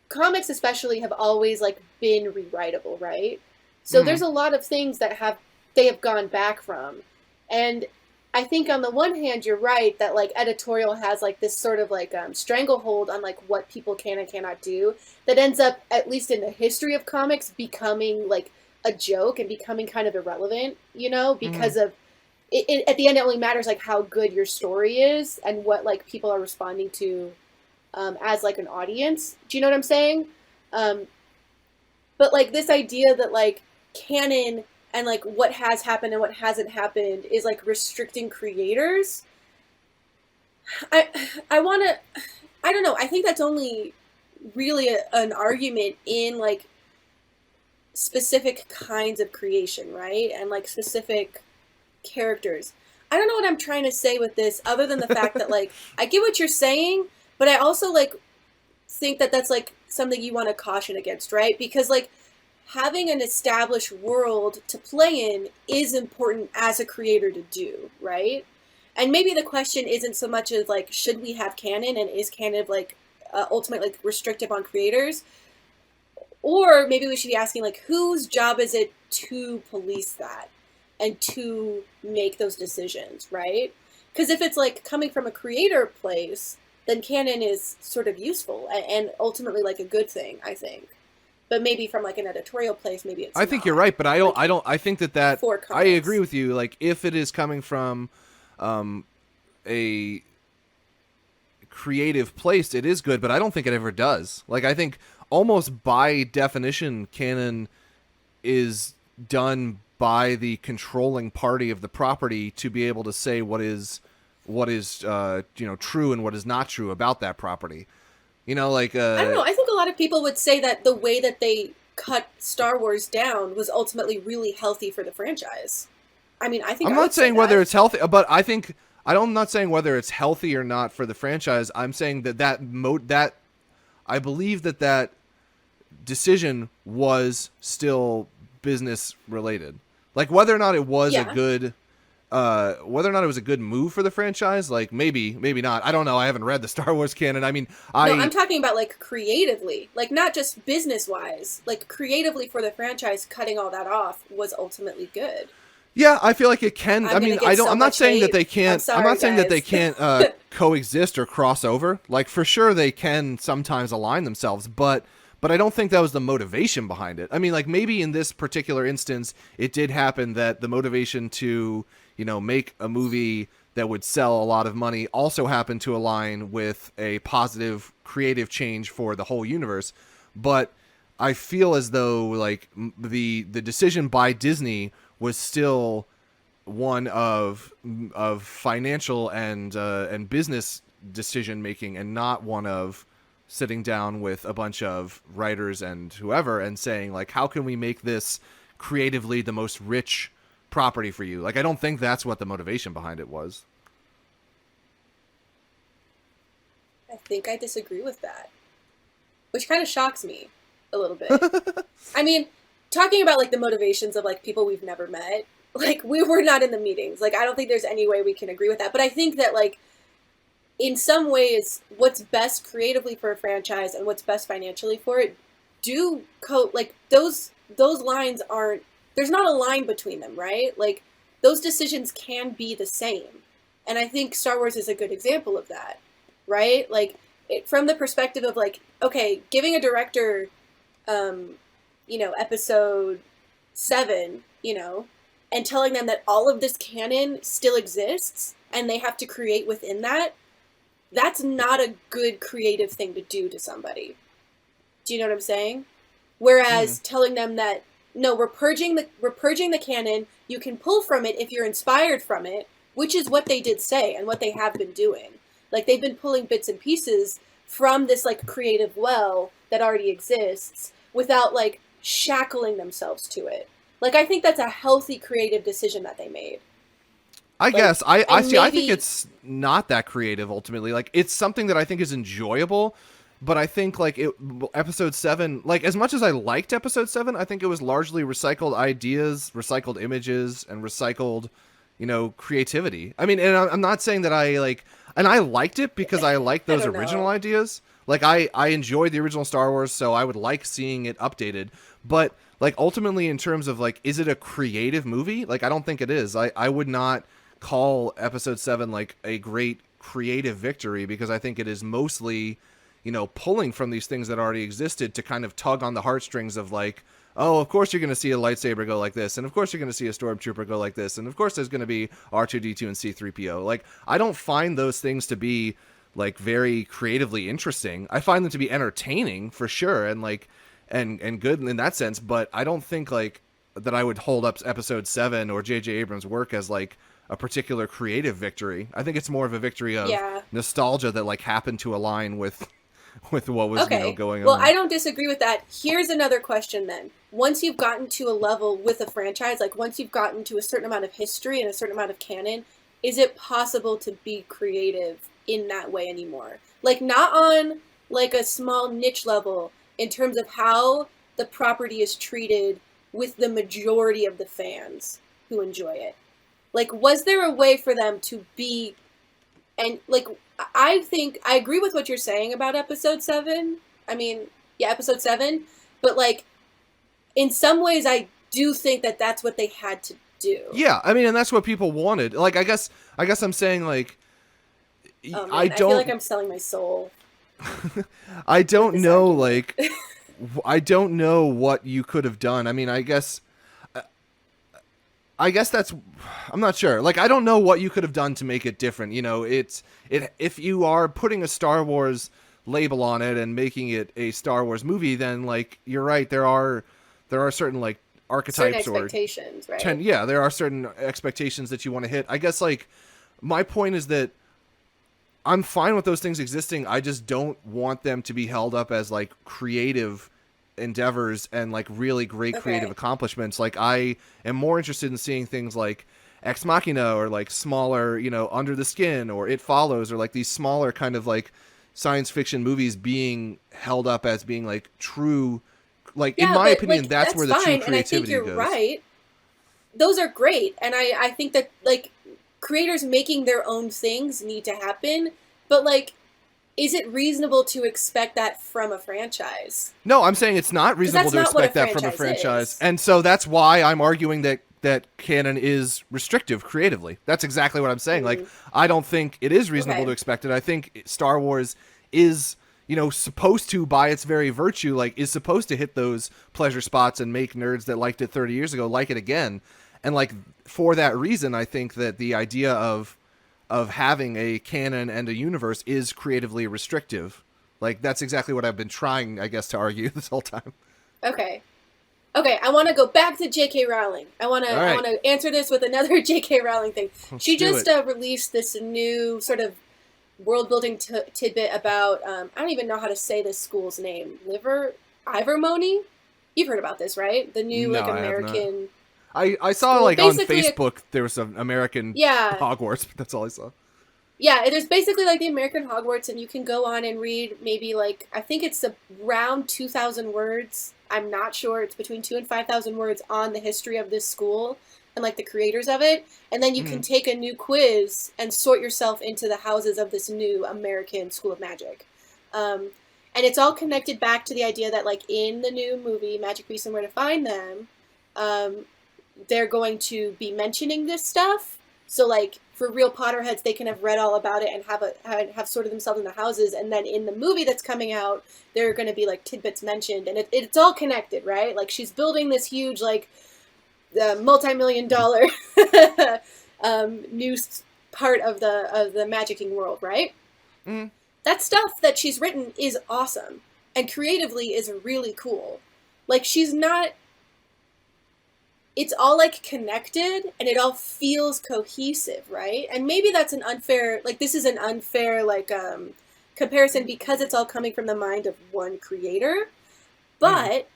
comics especially have always like been rewritable, right? So Hmm. there's a lot of things that have they have gone back from. And I think on the one hand you're right that like editorial has like this sort of like stranglehold on like what people can and cannot do that ends up at least in the history of comics becoming like a joke and becoming kind of irrelevant, you know, Hmm. because of at the end it only matters like how good your story is and what like people are responding to as like an audience. Do you know what I'm saying? Um, but like this idea that like canon and like what has happened and what hasn't happened is like restricting creators. I I want to. I don't know. I think that's only really an argument in like specific kinds of creation, right? And like specific characters. I don't know what I'm trying to say with this, other than the fact that like I get what you're saying, but I also like think that that's like something you want to caution against, right? Because like having an established world to play in is important as a creator to do, right? And maybe the question isn't so much as like should we have canon and is canon like ultimately like restrictive on creators, or maybe we should be asking like whose job is it to police that and to make those decisions, right? Because if it's like coming from a creator place, then canon is sort of useful and ultimately like a good thing, I think. But maybe from like an editorial place, maybe it's I think you're not. right, but I don't. Like I don't. I think that for I agree comics. with you. Like, if it is coming from a creative place, it is good. But I don't think it ever does. Like, I think almost by definition, canon is done by the controlling party of the property to be able to say what is true and what is not true about that property. You know, like I don't know. I think a lot of people would say that the way that they cut Star Wars down was ultimately really healthy for the franchise. I mean, I think I'm I not would say saying whether that. it's healthy, but I think I'm not saying whether it's healthy or not for the franchise. I'm saying that I believe that decision was still business related. Like whether or not it was a Yeah. good whether or not it was a good move for the franchise, like maybe not. I don't know. I haven't read the Star Wars canon. I mean, No, I'm I talking about like creatively, like not just business wise, like creatively for the franchise, cutting all that off was ultimately good. yeah, I feel like it can. I I'm gonna mean, I get don't. so I'm not much saying that hate. they I'm can't. I'm sorry, not saying that they guys. can't coexist or cross over. Like for sure, they can sometimes align themselves, but I don't think that was the motivation behind it. I mean, like maybe in this particular instance, it did happen that the motivation to make a movie that would sell a lot of money also happened to align with a positive creative change for the whole universe. But I feel as though like the decision by Disney was still one of financial and business decision making, and not one of sitting down with a bunch of writers and whoever and saying like, how can we make this creatively the most rich property for you? Like, I don't think that's what the motivation behind it was. I think I disagree with that, which kind of shocks me a little bit. I mean, talking about like the motivations of like people we've never met, like we were not in the meetings. Like I don't think there's any way we can agree with that. But I think that like in some ways, what's best creatively for a franchise and what's best financially for it do like those lines aren't there's not a line between them, right? Like those decisions can be the same. And I think Star Wars is a good example of that, right? Like, from the perspective of, like, okay, giving a director, um, episode 7, and telling them that all of this canon still exists and they have to create within that, that's not a good creative thing to do to somebody. Do you know what I'm saying? Mm. Whereas telling them that, no, we're purging the canon. You can pull from it if you're inspired from it, which is what they did say and what they have been doing. Like, they've been pulling bits and pieces from this, like, creative well that already exists without, like, shackling themselves to it. Like, I think that's a healthy creative decision that they made. I Like, guess I and see. I think maybe, it's not that creative ultimately. Like it's something that I think is enjoyable, but I think like episode 7, like as much as I liked episode 7, I think it was largely recycled ideas, recycled images, and recycled, creativity. I mean, and I'm not saying that I like, and I liked it because I liked I those don't original know. ideas. Like I enjoyed the original Star Wars, so I would like seeing it updated. But like ultimately, in terms of like, is it a creative movie? Like I don't think it is. I would not call episode 7 like a great creative victory because I think it is mostly, pulling from these things that already existed to kind of tug on the heartstrings of like, oh, of course you're going to see a lightsaber go like this, and of course you're going to see a stormtrooper go like this, and of course there's going to be R2D2 and C3PO. Like, I don't find those things to be like very creatively interesting. I find them to be entertaining for sure, and like, and good in that sense. But I don't think like that I would hold up episode 7 or J.J. Abrams' work as like a particular creative victory. I think it's more of a victory of Yeah. nostalgia that like happened to align with what was Okay. going Well, on. I don't disagree with that. Here's another question then. Once you've gotten to a level with a franchise, like once you've gotten to a certain amount of history and a certain amount of canon, is it possible to be creative in that way anymore? Like, not on like a small niche level in terms of how the property is treated with the majority of the fans who enjoy it. Like, was there a way for them to be, and like, I think I agree with what you're saying about episode 7. I mean, yeah, episode 7, but like, in some ways I do think that that's what they had to do. Yeah, I mean, and that's what people wanted. Like, I guess I'm saying like, Oh I man, I feel like don't, I'm selling my soul I with don't this know argument. like, I don't know what you could have done. I mean, I guess that's, I'm not sure. Like I don't know what you could have done to make it different. If you are putting a Star Wars label on it and making it a Star Wars movie, then like you're right, there are certain like Certain archetypes or expectations, ten right? yeah, there are certain expectations that you want to hit. I guess like my point is that I'm fine with those things existing. I just don't want them to be held up as like creative endeavors and like really great creative Okay. accomplishments. Like I am more interested in seeing things like Ex Machina or like smaller, Under the Skin or It Follows or like these smaller kind of like science fiction movies being held up as being like true. Like in Yeah, my but opinion, like that's that's where the true fine, and I think creativity you're goes. right. Those are great, and I think that like creators making their own things need to happen, but like, is it reasonable to expect that from a franchise? No, I'm saying it's not Because reasonable that's to not what a expect that from a franchise franchise, is. and so that's why I'm arguing that canon is restrictive creatively. That's exactly what I'm saying. Like, Mm, I don't think it is reasonable to okay. expect it. I think Star Wars is, supposed to, by its very virtue, like, is supposed to hit those pleasure spots and make nerds that liked it 30 years ago like it again. And like for that reason, I think that the idea of having a canon and a universe is creatively restrictive. Like that's exactly what I've been trying, I guess, to argue this whole time. Okay. Okay, I want to go back to J.K. Rowling. I want All to I right, want to answer this with another J.K. Rowling thing. let's She do just it. released this new sort of world building tidbit about I don't even know how to say this school's name. Liver Ivermony? You've heard about this, right? The new No, like I have not. American I saw school. like on Basically, Facebook there was an American yeah, Hogwarts, but that's all I saw. yeah. There's basically like the American Hogwarts, and you can go on and read maybe like I think it's around 2,000 words. I'm not sure. It's between 2 and 5,000 words on the history of this school and like the creators of it, and then you can Mm. take a new quiz and sort yourself into the houses of this new American School of Magic. Um, and it's all connected back to the idea that like in the new movie Magic Beasts and Where to Find Them, um, they're going to be mentioning this stuff. So like for real Potterheads, they can have read all about it and have sorted themselves into houses, and then in the movie that's coming out, there are going to be like tidbits mentioned, and it's all connected, right? Like she's building this huge like multi-million dollar new part of the magicking world, right? Mm. That stuff that she's written is awesome and creatively is really cool. Like she's not, it's all like connected and it all feels cohesive, right? And maybe that's an unfair, like this is an unfair like comparison because it's all coming from the mind of one creator. But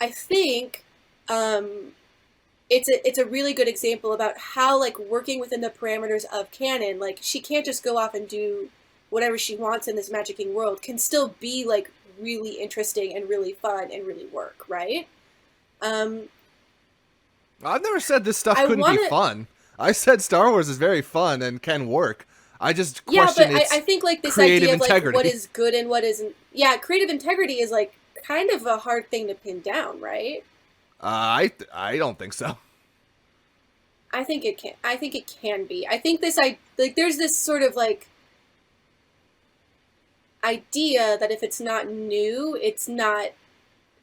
I think it's a really good example about how like working within the parameters of canon, like she can't just go off and do whatever she wants in this magicking world, can still be like really interesting and really fun and really work, right? I've never said this stuff couldn't be fun. I said Star Wars is very fun and can work. I just question I think like this creative idea of integrity. like what is good and what isn't. Yeah, creative integrity is like kind of a hard thing to pin down, right? I don't think so. I think it can. I think it can be. I think this like there's this sort of like idea that if it's not new, it's not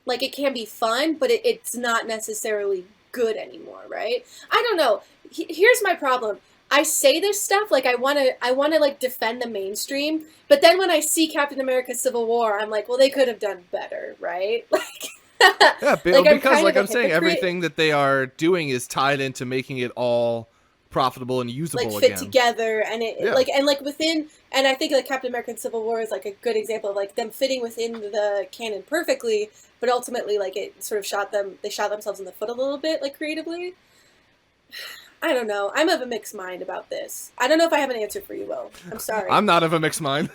like it can be fun, but it's not necessarily good anymore, right? I don't know. Here's my problem. I say this stuff like I want to like defend the mainstream, but then when I see Captain America: Civil War, I'm like, well, they could have done better, right? Like, yeah, like because like I'm saying, hypocrite. everything that they are doing is tied into making it all profitable and usable like fit again. together, and it like within, and I think like Captain America: Civil War is like a good example of like them fitting within the canon perfectly, but ultimately like it sort of they shot themselves in the foot a little bit like creatively. I don't know. I'm of a mixed mind about this. I don't know if I have an answer for you, Will. I'm sorry. I'm not of a mixed mind.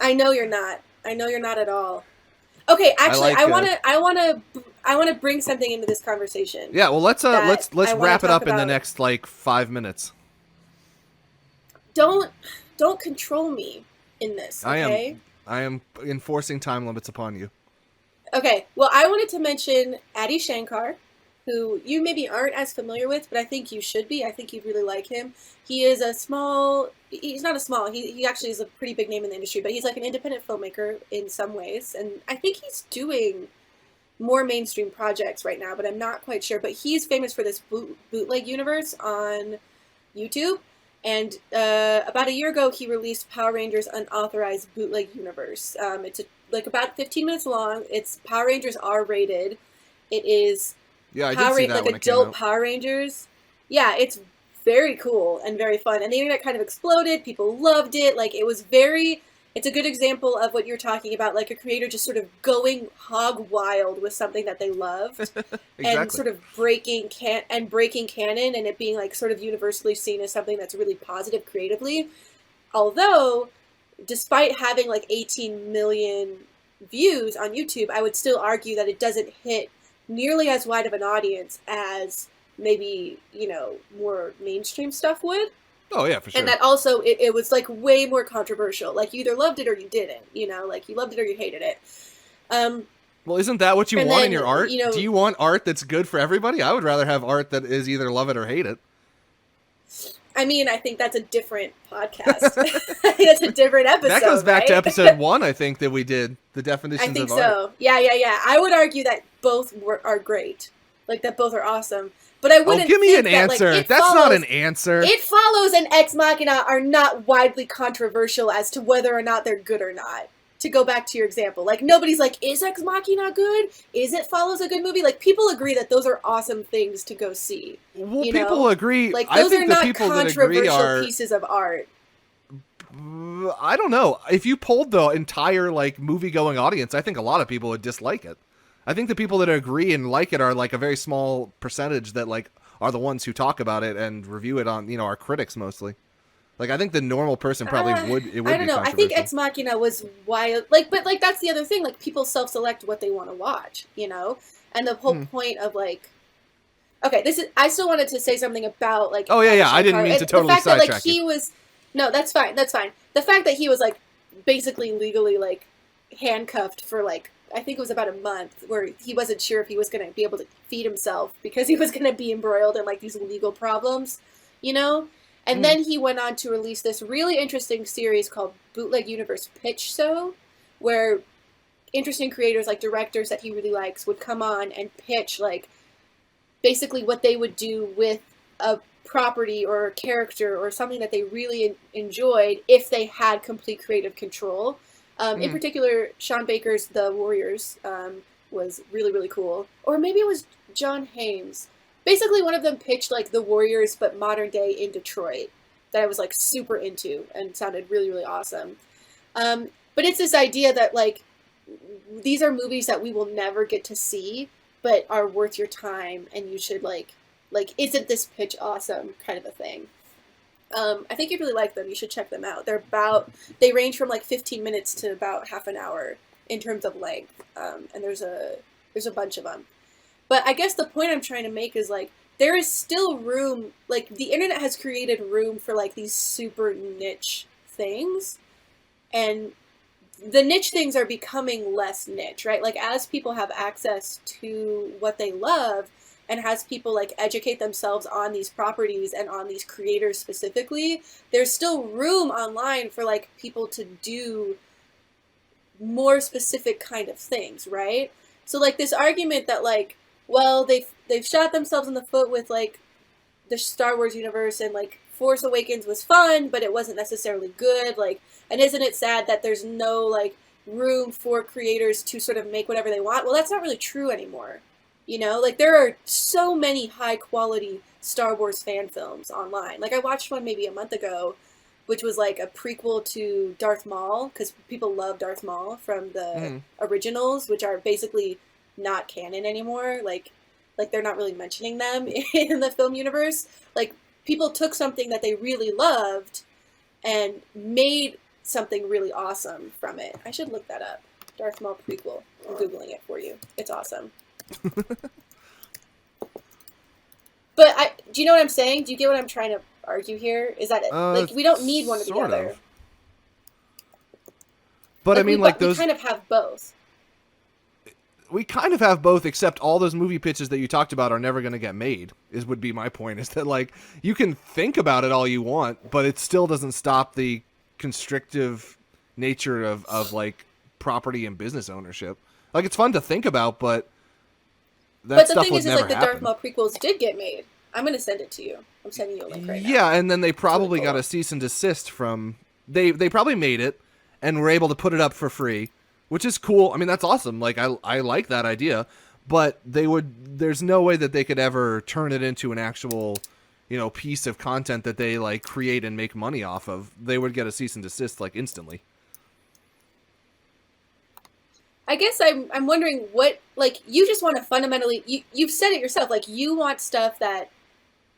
I know you're not. I know you're not at all. Okay, actually, I want to bring something into this conversation. Yeah, well, let's wrap it up in the next like 5 minutes. Don't control me in this, okay? I am enforcing time limits upon you. Okay, well, I wanted to mention Adi Shankar, who you maybe aren't as familiar with, but I think you should be. I think you'd really like him. He is he's not a small, he actually is a pretty big name in the industry, but he's like an independent filmmaker in some ways, and I think he's doing more mainstream projects right now, but I'm not quite sure. But he's famous for this bootleg universe on YouTube, and about a year ago, he released Power Rangers Unauthorized Bootleg Universe. It's like about 15 minutes long. It's Power Rangers R-rated. It is I did see that like adult Power Rangers. Yeah, it's very cool and very fun. And the internet kind of exploded. People loved it. Like it's a good example of what you're talking about, like a creator just sort of going hog wild with something that they loved exactly. and sort of breaking canon and it being like sort of universally seen as something that's really positive creatively. Although, despite having like 18 million views on YouTube, I would still argue that it doesn't hit nearly as wide of an audience as maybe, more mainstream stuff would. Oh, yeah, for sure. And that also, it was like way more controversial. Like you either loved it or you didn't, like you loved it or you hated it. Well, isn't that what you want in your art? Do you want art that's good for everybody? I would rather have art that is either love it or hate it. I mean, I think that's a different podcast. I think that's a different episode. That goes back to episode 1, I think, that we did. The definitions of art. I think so. Yeah. I would argue that both are great. Like, that both are awesome. But I wouldn't give me think an answer. Like, that's not an answer. It Follows and Ex Machina are not widely controversial as to whether or not they're good or not. To go back to your example, like nobody's like, is Ex Machina good? Is It Follows a good movie? Like people agree that those are awesome things to go see. Well, people agree. Like those are not controversial pieces of art. I don't know. If you polled the entire like movie-going audience, I think a lot of people would dislike it. I think the people that agree and like it are like a very small percentage that like are the ones who talk about it and review it on, our critics mostly. Like, I think the normal person probably would. It would. I don't know. I think Ex Machina was wild. Like, but like that's the other thing. Like, people self-select what they want to watch. And the whole point of like, okay, this is. I still wanted to say something about like. Oh yeah. I didn't mean to totally sidetrack the fact that like he was. No, that's fine. That's fine. The fact that he was like basically legally like handcuffed for like I think it was about a month, where he wasn't sure if he was going to be able to feed himself because he was going to be embroiled in like these legal problems, And Mm. then he went on to release this really interesting series called Bootleg Universe Pitch Show, where interesting creators, like directors that he really likes, would come on and pitch like basically what they would do with a property or a character or something that they really enjoyed if they had complete creative control. In Mm. particular, Sean Baker's The Warriors was really, really cool. Or maybe it was John Hames. Basically, one of them pitched like The Warriors, but modern day in Detroit, that I was like super into and sounded really, really awesome. But it's this idea that like these are movies that we will never get to see, but are worth your time, and you should like isn't this pitch awesome kind of a thing. I think you'd really like them. You should check them out. They range from like 15 minutes to about half an hour in terms of length, and there's a bunch of them. But I guess the point I'm trying to make is like there is still room. Like the internet has created room for like these super niche things, and the niche things are becoming less niche, right? Like as people have access to what they love and as people like educate themselves on these properties and on these creators specifically, there's still room online for like people to do more specific kind of things, right? So like this argument that like, well, they've shot themselves in the foot with like the Star Wars universe, and like Force Awakens was fun, but it wasn't necessarily good. Like, and isn't it sad that there's no like room for creators to sort of make whatever they want? Well, that's not really true anymore. You know, like there are so many high quality Star Wars fan films online. Like I watched one maybe a month ago, which was like a prequel to Darth Maul, because people love Darth Maul from the Mm. originals, which are basically not canon anymore. Like they're not really mentioning them in the film universe. Like people took something that they really loved and made something really awesome from it. I should look that up. Darth Maul prequel. I'm googling it for you. It's awesome. But do you know what I'm saying? Do you get what I'm trying to argue here? Is that like we don't need one or the Sort other. of. But I Like mean, like we those, kind of have both. we kind of have both, except all those movie pitches that you talked about are never going to get made. Would be my point. Is that like you can think about it all you want, but it still doesn't stop the constrictive nature of like property and business ownership. Like it's fun to think about, but that But the stuff thing would is never like the Darth happen. Maul prequels did get made. I'm gonna send it to you. I'm sending you a link right now. Yeah, and then they It's really probably got cool. a cease and desist from they probably made it and were able to put it up for free, which is cool. I mean, that's awesome. Like I like that idea, but there's no way that they could ever turn it into an actual, piece of content that they like create and make money off of. They would get a cease and desist like instantly. I guess I'm wondering what like you just want to fundamentally you've said it yourself, like you want stuff that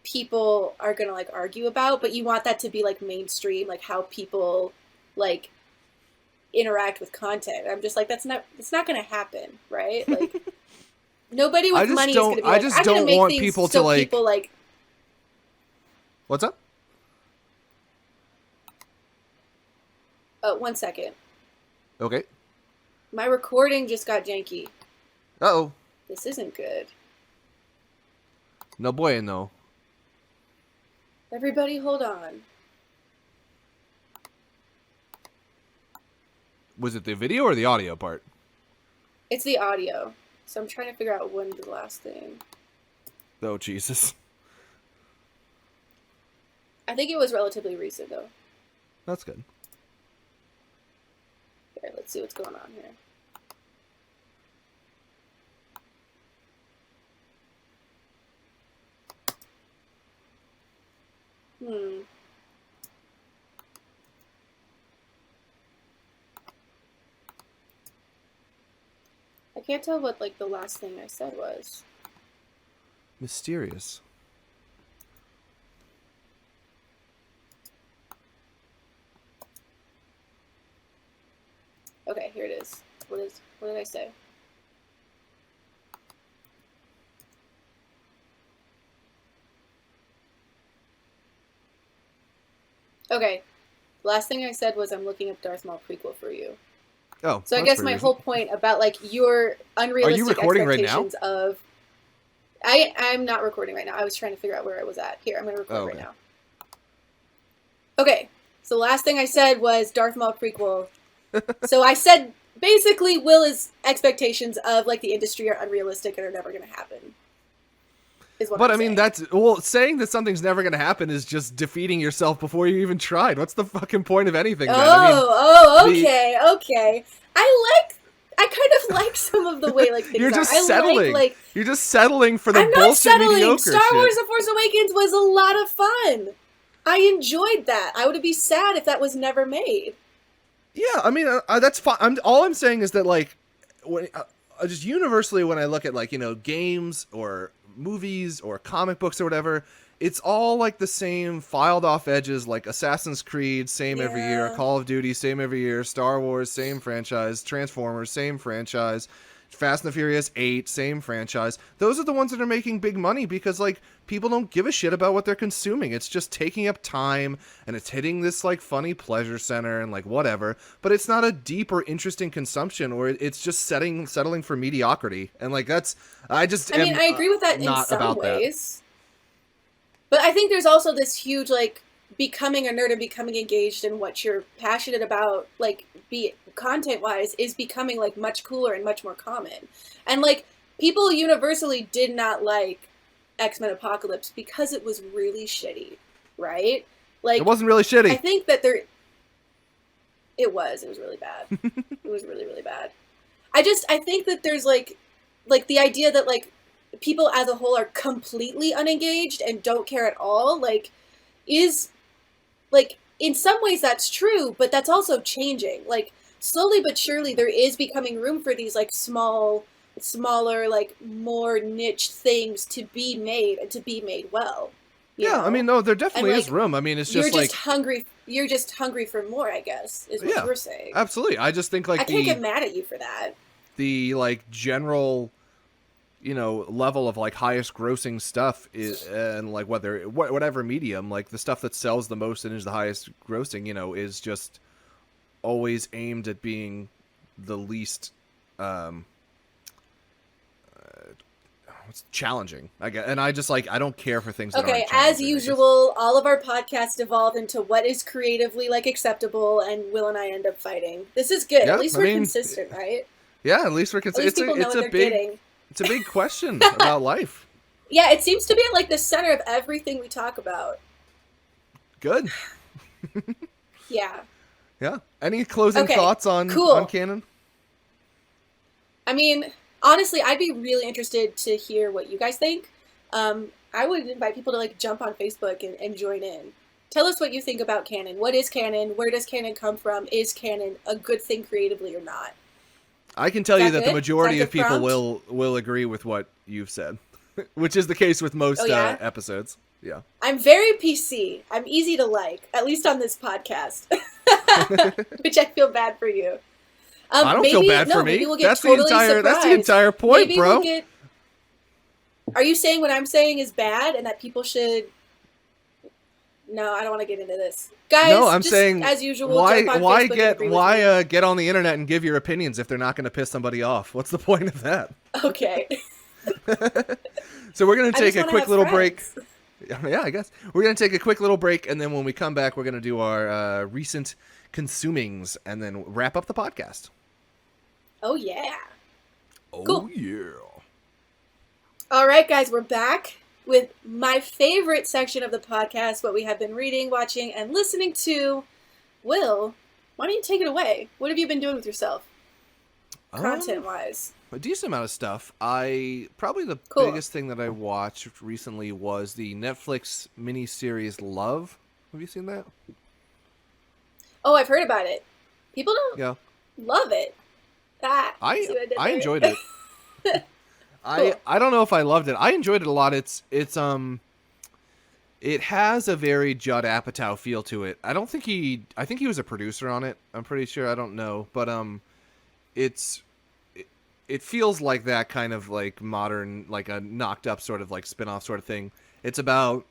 people are gonna like argue about, but you want that to be like mainstream, like how people like interact with content. I'm just like that's not gonna happen, right? Like nobody I with just money is don't gonna be I like, just I'm gonna don't make want things people to so like people like what's up? 1 second. Okay. My recording just got janky. Uh-oh. This isn't good. No bueno. Everybody hold on. Was it the video or the audio part? It's the audio. So I'm trying to figure out when the last thing. Oh Jesus. I think it was relatively recent though. That's good. Here, let's see what's going on here. Hmm. I can't tell what like the last thing I said was. Mysterious. Okay, here it is. What did I say? Okay. Last thing I said was I'm looking up Darth Maul prequel for you. Oh, So I that's guess pretty my recent. whole point about like your unrealistic recording right now? expectations of I'm not recording right now. I was trying to figure out where I was at. Here, I'm gonna record Oh, right okay. now. Okay, so the last thing I said was Darth Maul prequel. So I said basically Will's expectations of like the industry are unrealistic and are never going to happen. Is what But I'm I mean, saying. saying that something's never going to happen is just defeating yourself before you even tried. What's the fucking point of anything then? I mean, the Okay, okay. I kind of like some of the way like things you're are. just I settling. like You're just settling for the I'm not bullshit settling. mediocre Star shit. Wars The Force Awakens was a lot of fun. I enjoyed that. I would be sad if that was never made. Yeah, I mean, that's fine. All I'm saying is that like when just universally when I look at like, games or movies or comic books or whatever, it's all like the same filed off edges, like Assassin's Creed, same every year, Yeah. Call of Duty, same every year, Star Wars, same franchise, Transformers, same franchise, Fast and the Furious 8, same franchise. Those are the ones that are making big money because like people don't give a shit about what they're consuming. It's just taking up time and it's hitting this like funny pleasure center and like whatever, but it's not a deep or interesting consumption, or it's just settling for mediocrity. And like that's I just I mean, am I agree with that in not some about that. ways. But I think there's also this huge like becoming a nerd and becoming engaged in what you're passionate about, like be content wise, is becoming like much cooler and much more common. And like people universally did not like X-Men Apocalypse because it was really shitty, right? It Like wasn't really I shitty. think that it was really bad. It was really really bad. I think that there's like the idea that like people as a whole are completely unengaged and don't care at all like is like in some ways that's true, but that's also changing. Like slowly but surely there is becoming room for these like smaller like more niche things to be made and to be made well, you Yeah, I mean, know? no, there And definitely is like room. I mean, it's just like, you're just hungry for more, I guess, is what yeah, you're saying. absolutely. I just think I like can't the get mad at you for that. the like general level of like highest grossing stuff is, and like whatever medium, like the stuff that sells the most and is the highest grossing, is just always aimed at being the least um what's challenging, I guess. And I just like I don't care for things that Okay, aren't as challenging, I guess. usual, all of our podcasts evolve into what is creatively like acceptable, and Will and I end up fighting. This is good. At Yeah, least I we're mean, consistent, right? yeah, at least we're At least it's people a know it's what a they're big getting. it's a big question about life. Yeah, it seems to be at like the center of everything we talk about. Good. Yeah. Yeah. Any closing Okay. thoughts on Cool. Canon? I mean, honestly, I'd be really interested to hear what you guys think. I would invite people to like jump on Facebook and join in. Tell us what you think about canon. What is canon? Where does canon come from? Is canon a good thing creatively or not? I can Is tell you that that the good? Is that a majority of good people prompt? will agree with what you've said, which is the case with Oh most yeah? episodes. Yeah. I'm very PC. I'm easy to like, at least on this podcast. Which I feel bad for you. I don't feel bad for Maybe me. we'll get That's the totally entire surprised. point, Maybe we'll bro. get. Are you saying what I'm saying is bad and that people should? No, I don't want to get into this, No, guys. I'm Just saying as usual, jump on Facebook and agree with me. get on the internet and give your opinions if they're not going to piss somebody off. What's the point of that? Okay. So we're going to I take just a want to quick have little break. friends. Yeah, I guess we're going to take a quick little break, and then when we come back, we're going to do our recent consumings and then wrap up the podcast. Oh yeah. Oh Cool. yeah. All right, guys, we're back with my favorite section of the podcast, what we have been reading, watching, and listening to. Will, why don't you take it away? What have you been doing with yourself, content-wise? A decent amount of stuff. Probably the Cool. biggest thing that I watched recently was the Netflix miniseries Love. Have you seen that? Oh, I've heard about it. People don't Yeah. love it. Ah, I see what I did I there? enjoyed it. Cool. I don't know if I loved it. I enjoyed it a lot. It has a very Judd Apatow feel to it. I think he was a producer on it. I'm pretty sure. I don't know, but it's it feels like that kind of like modern, like a knocked up sort of like spin-off sort of thing. It's about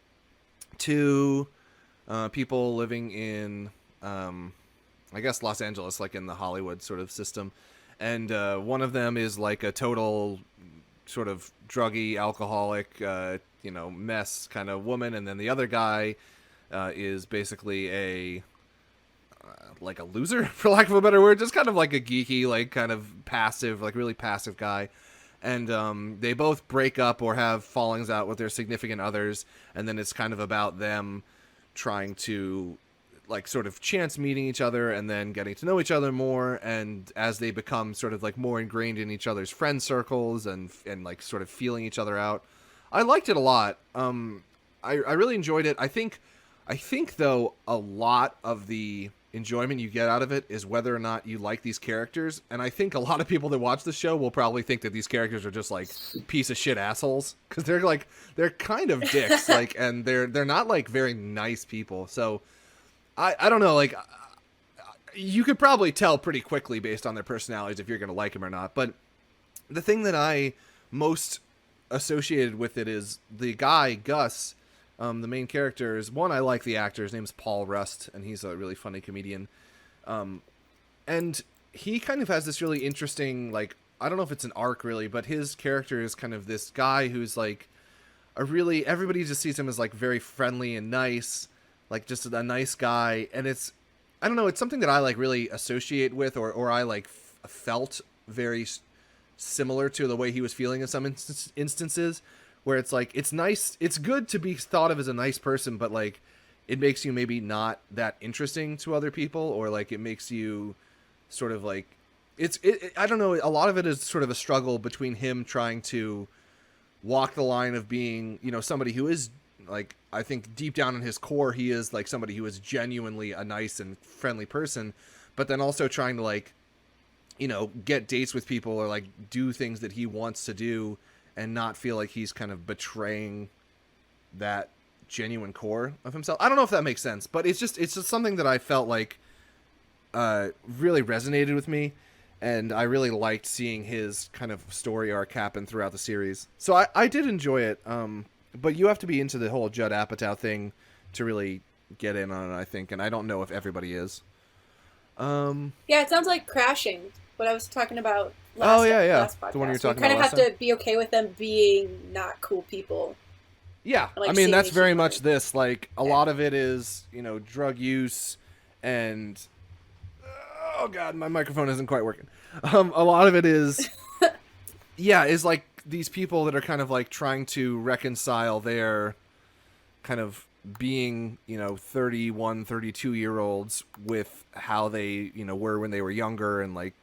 two people living in I guess Los Angeles, like in the Hollywood sort of system, and one of them is like a total sort of druggy, alcoholic, mess kind of woman, and then the other guy is basically like a loser, for lack of a better word, just kind of like a geeky, like kind of passive, like really passive guy. And they both break up or have fallings out with their significant others, and then it's kind of about them trying to like sort of chance meeting each other and then getting to know each other more, and as they become sort of like more ingrained in each other's friend circles and like sort of feeling each other out. I liked it a lot. I really enjoyed it. I think though a lot of the enjoyment you get out of it is whether or not you like these characters, and I think a lot of people that watch the show will probably think that these characters are just like piece of shit assholes, because they're kind of dicks, like, and they're not like very nice people. So I don't know, like, you could probably tell pretty quickly based on their personalities if you're gonna like them or not. But the thing that I most associated with it is the guy Gus, the main character. Is one, I like the actor. His name's Paul Rust, and he's a really funny comedian. And he kind of has this really interesting, like, I don't know if it's an arc really, but his character is kind of this guy who's like everybody just sees him as like very friendly and nice, like just a nice guy. And I don't know, it's something that I like really associate with, or I like felt very similar to the way he was feeling in some instances, where it's like, it's nice, it's good to be thought of as a nice person, but like it makes you maybe not that interesting to other people, or like it makes you sort of like, I don't know, a lot of it is sort of a struggle between him trying to walk the line of being, somebody who is like, I think deep down in his core he is like somebody who is genuinely a nice and friendly person, but then also trying to like, get dates with people or like do things that he wants to do and not feel like he's kind of betraying that genuine core of himself. I don't know if that makes sense, but it's just something that I felt like really resonated with me, and I really liked seeing his kind of story arc happen throughout the series. So I did enjoy it, but you have to be into the whole Judd Apatow thing to really get in on it, I think, and I don't know if everybody is. Yeah, it sounds like Crashing, what I was talking about Oh yeah, yeah, last podcast. the one you were talking you kind about of last have time. to be okay with them being not cool people. Yeah, Like I mean seeing that's the very humor. much this. Like a Yeah. lot of it is, drug use, and oh god, my microphone isn't quite working. A lot of it is, yeah, is like these people that are kind of like trying to reconcile their kind of being, 31, 32-year olds with how they, were when they were younger, and like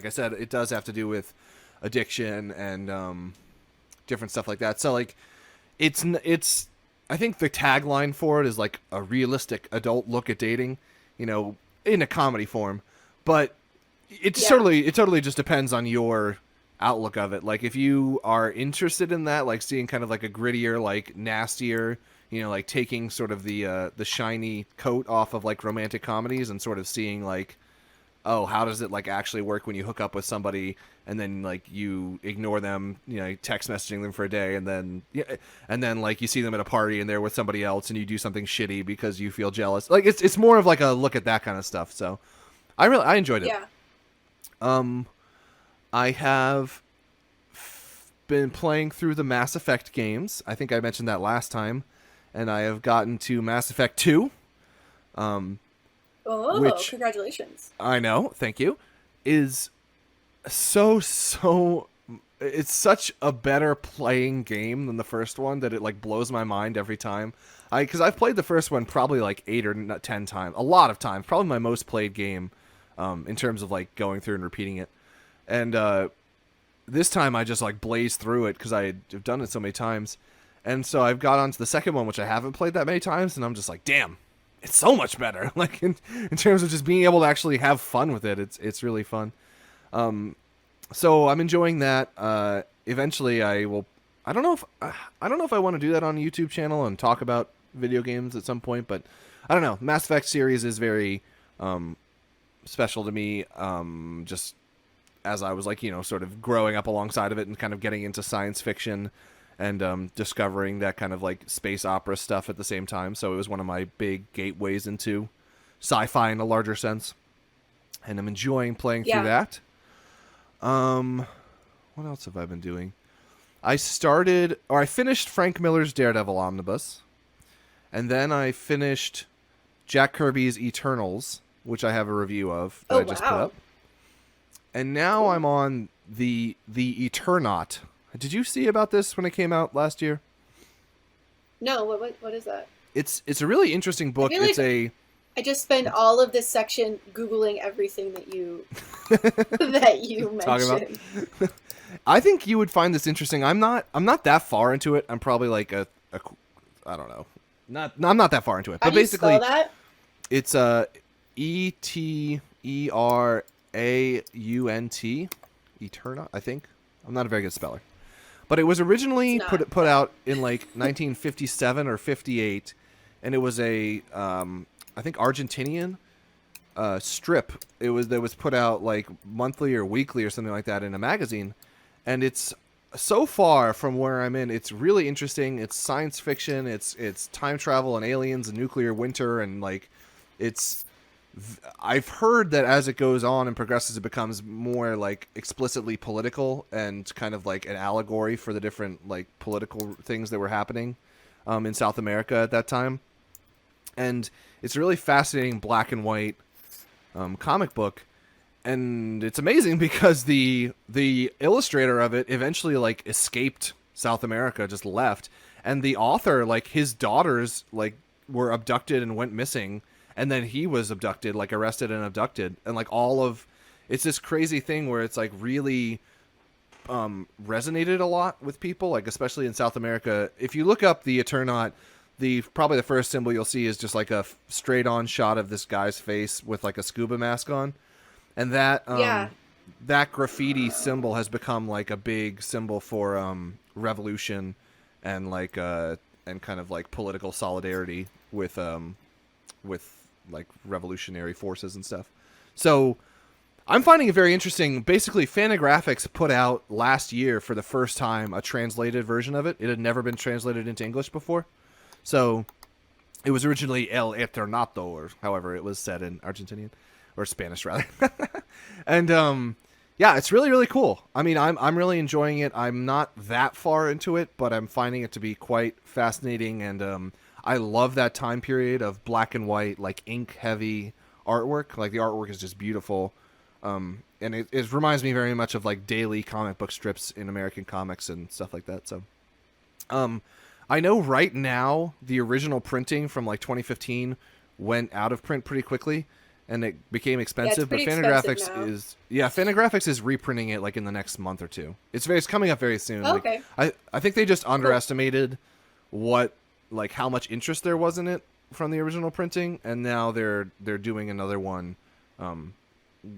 I said, it does have to do with addiction and different stuff like that. So like it's I think the tagline for it is like a realistic adult look at dating, in a comedy form. But Yeah. it totally just depends on your outlook of it. Like if you are interested in that, like seeing kind of like a grittier, like nastier, like taking sort of the shiny coat off of like romantic comedies and sort of seeing like, oh, how does it like actually work when you hook up with somebody and then like you ignore them, text messaging them for a day, and then like you see them at a party and they're with somebody else and you do something shitty because you feel jealous. Like it's more of like a look at that kind of stuff. So I enjoyed it. Yeah. Um, I have been playing through the Mass Effect games. I think I mentioned that last time, and I have gotten to Mass Effect 2. Oh, Which congratulations. I know, thank you, is so it's such a better playing game than the first one that it like blows my mind every time. Because I've played the first one probably like 8 or 10 times, a lot of times, probably my most played game, in terms of like going through and repeating it. And this time I just like blazed through it because I have done it so many times, and so I've got onto the second one, which I haven't played that many times, and I'm just like, damn, it's so much better. Like in terms of just being able to actually have fun with it, it's really fun. So I'm enjoying that. Eventually, I will. I don't know if I want to do that on a YouTube channel and talk about video games at some point, but I don't know. Mass Effect series is very special to me. Just as I was like, sort of growing up alongside of it and kind of getting into science fiction and discovering that kind of like space opera stuff at the same time. So it was one of my big gateways into sci-fi in a larger sense, and I'm enjoying playing through Yeah. that. What else have I been doing? I finished Frank Miller's Daredevil Omnibus, and then I finished Jack Kirby's Eternals, which I have a review of that Oh I just put wow, up. And now cool. I'm on the Eternaut. Did you see about this when it came out last year? No, what is that? It's a really interesting I book. feel It's like a I just spend all of this section googling everything that you that you talking about. mentioned. I think you would find this interesting. I'm not that far into it. I'm probably like a I don't know. Not no, I'm not that far into it. How But do you spell basically that? it's Eteraunt, Eterna, I think. I'm not a very good speller. But it was It's originally not. put out in like 1957 or 58, and it was a I think Argentinian strip. It was that was put out like monthly or weekly or something like that in a magazine, and it's so far from where I'm in. It's really interesting. It's science fiction. It's time travel and aliens and nuclear winter and like it's. I've heard that as it goes on and progresses, it becomes more like explicitly political and kind of like an allegory for the different like political things that were happening in South America at that time. And it's a really fascinating black and white comic book, and it's amazing because the illustrator of it eventually like escaped South America, just left, and the author, like his daughters, like were abducted and went missing, and then he was abducted, like arrested and abducted, and like all of it's this crazy thing where it's like really resonated a lot with people, like especially in South America. If you look up the Eternaut, the probably the first symbol you'll see is just like a straight on shot of this guy's face with like a scuba mask on, and Yeah. that graffiti symbol has become like a big symbol for revolution and like and kind of like political solidarity with like revolutionary forces and stuff. So I'm finding it very interesting. Basically, Fantagraphics put out last year for the first time a translated version of it. It had never been translated into English before. So it was originally El Eternato, or however it was said in Argentinian or Spanish rather. And yeah, it's really really cool. I mean, I'm really enjoying it. I'm not that far into it, but I'm finding it to be quite fascinating, and I love that time period of black and white, like ink heavy artwork. Like the artwork is just beautiful. And it reminds me very much of like daily comic book strips in American comics and stuff like that. So, I know right now the original printing from like 2015 went out of print pretty quickly, and it became Yeah, it's expensive. But pretty expensive Fantagraphics now. Fantagraphics is reprinting it like in the next month or two. It's coming up very soon. Oh, Like okay. I think they just Cool. underestimated what like how much interest there was in it from the original printing, and now they're doing another one.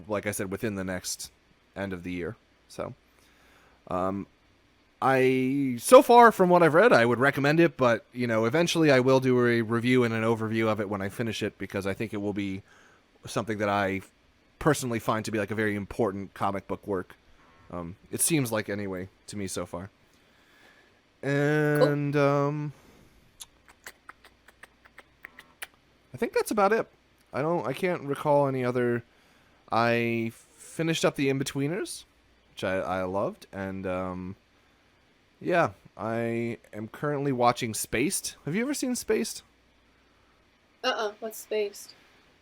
Like I said, within the next end of the year. So, I so far from what I've read, I would recommend it, but you know, eventually I will do a review and an overview of it when I finish it because I think it will be something that I personally find to be like a very important comic book work. It seems like anyway to me so far. Cool. And I think that's about it. I can't recall any other. I finished up the In-Betweeners, which I loved, and yeah, I am currently watching Spaced. Have you ever seen Spaced? What's spaced?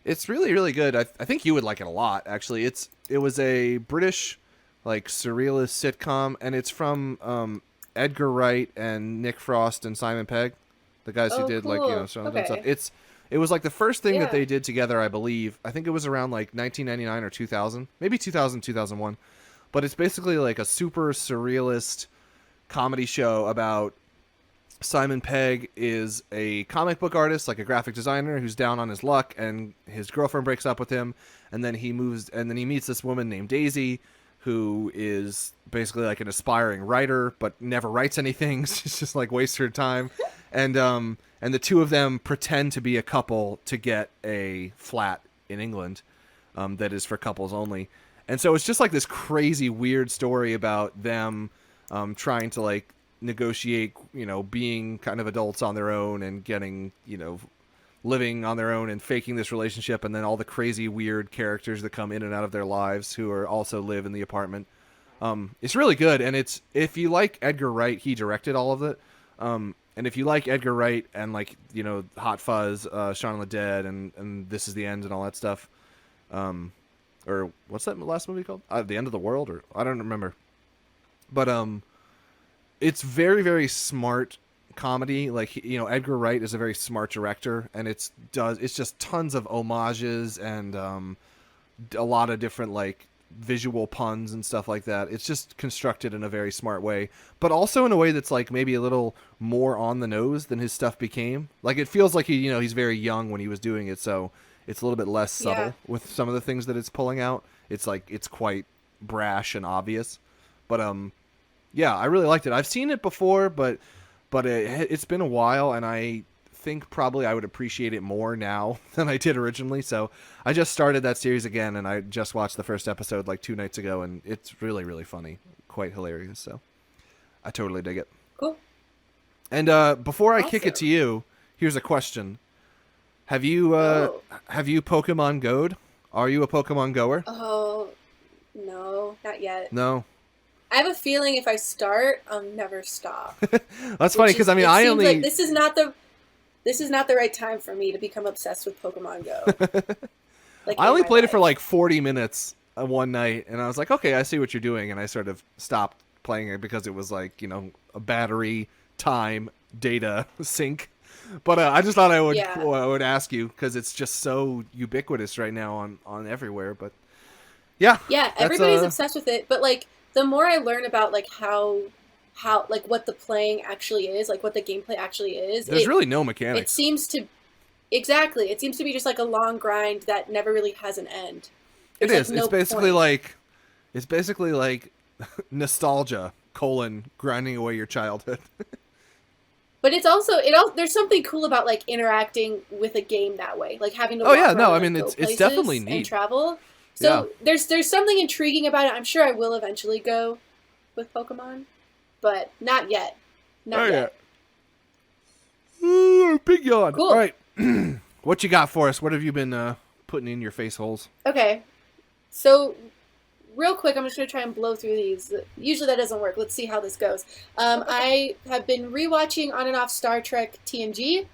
It's really really good. I think you would like it a lot. Actually, it was a British like surrealist sitcom, and it's from Edgar Wright and Nick Frost and Simon Pegg, the guys who Oh, did like cool. Stranger Things stuff. Okay. It was like the first thing that Yeah. they did together, I believe. I think it was around like 1999 or 2000, maybe 2000 2001. But it's basically like a super surrealist comedy show about Simon Pegg is a comic book artist, like a graphic designer who's down on his luck, and his girlfriend breaks up with him, and then he moves, and then he meets this woman named Daisy, who is basically like an aspiring writer, but never writes anything. She's just like wastes her time, and the two of them pretend to be a couple to get a flat in England, that is for couples only, and so it's just like this crazy weird story about them trying to like negotiate, you know, being kind of adults on their own and getting, you know, living on their own and faking this relationship, and then all the crazy weird characters that come in and out of their lives who are also live in the apartment. It's really good, and it's if you like Edgar Wright, he directed all of it. And if you like Edgar Wright and like Hot Fuzz, Shaun of the Dead, and This Is the End and all that stuff, um, or what's that last movie called? The End of the World, or I don't remember. But it's very very smart comedy. Like Edgar Wright is a very smart director, and it's just tons of homages and a lot of different like visual puns and stuff like that. It's just constructed in a very smart way, but also in a way that's like maybe a little more on the nose than his stuff became. Like it feels like he's very young when he was doing it, so it's a little bit less Yeah. subtle with some of the things that it's pulling out. It's like it's quite brash and obvious. But yeah, I really liked it. I've seen it before, but it's been a while, and I think probably I would appreciate it more now than I did originally. So I just started that series again, and I just watched the first episode like 2 nights ago, and it's really really funny, quite hilarious. So I totally dig it. Cool. And before I kick it Awesome. to you, here's a question: Have you Oh. Pokemon Go'd? Are you a Pokemon goer? Oh, no, not yet. No. I have a feeling if I start, I'll never stop. That's funny Which because is, I mean it I seems like only this is not the right time for me to become obsessed with Pokemon Go. Like I in only my played it for life. like 40 minutes one night, and I was like, okay, I see what you're doing, and I sort of stopped playing it because it was like, a battery, time, data sync. But I just thought Yeah. I would ask you because it's just so ubiquitous right now on everywhere. But yeah, Yeah, that's everybody's obsessed with it, but like the more I learn about like how like what the playing actually is, like what the gameplay actually is, there's really no it mechanics. seems to exactly, it seems to be just like a long grind that never really has an end. It There's like is. no point. It's basically like nostalgia colon grinding away your childhood. But it's also there's something cool about like interacting with a game that way, like having to Oh yeah, walk no, around I and like mean go it's definitely places and neat. travel. Yeah. So there's something intriguing about it. I'm sure I will eventually go with Pokemon, but not yet. Oh Not yeah. yet. Ooh, big yawn. All Cool. right. What you got for us? What have you been putting in your face holes? Okay. So real quick, I'm just gonna try and blow through these. Usually that doesn't work. Let's see how this goes. I have been rewatching on and off Star Trek TNG.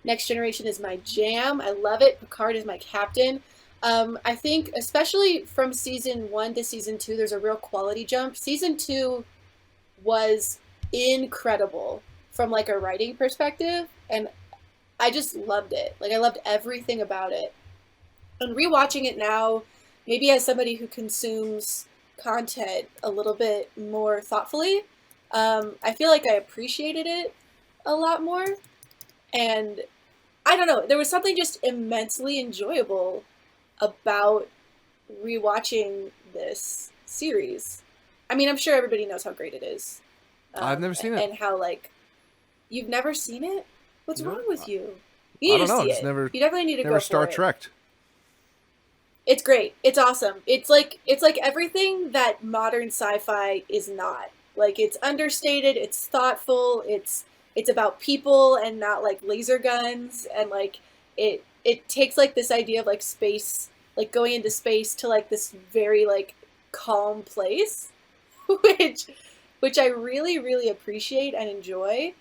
Next Generation is my jam. I love it. Picard is my captain. I think, especially from season one to season two, there's a real quality jump. Season two was incredible from like a writing perspective, and I just loved it. Like I loved everything about it. And rewatching it now, maybe as somebody who consumes content a little bit more thoughtfully, I feel like I appreciated it a lot more. And I don't know, there was something just immensely enjoyable about rewatching this series. I mean, I'm sure everybody knows how great it is, I've never seen it. and how like you've never seen it. What's No, wrong with you? You I need don't to know. see I've just it. never You definitely need to never go for Star it. Trekked. It's great. It's awesome. It's like everything that modern sci-fi is not. Like it's understated, it's thoughtful, it's about people and not like laser guns, and like it takes like this idea of like space, like going into space to like this very like calm place, which which I really really appreciate and enjoy.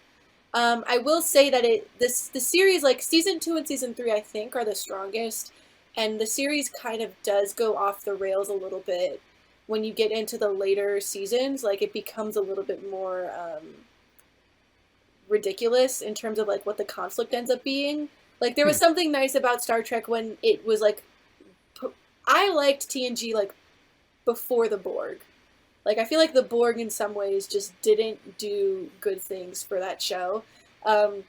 I will say that the series, like season two and season three, I think are the strongest, and the series kind of does go off the rails a little bit when you get into the later seasons. Like it becomes a little bit more ridiculous in terms of like what the conflict ends up being. Like there was something nice about Star Trek when it was like I liked TNG like before the Borg. Like I feel like the Borg in some ways just didn't do good things for that show. Um,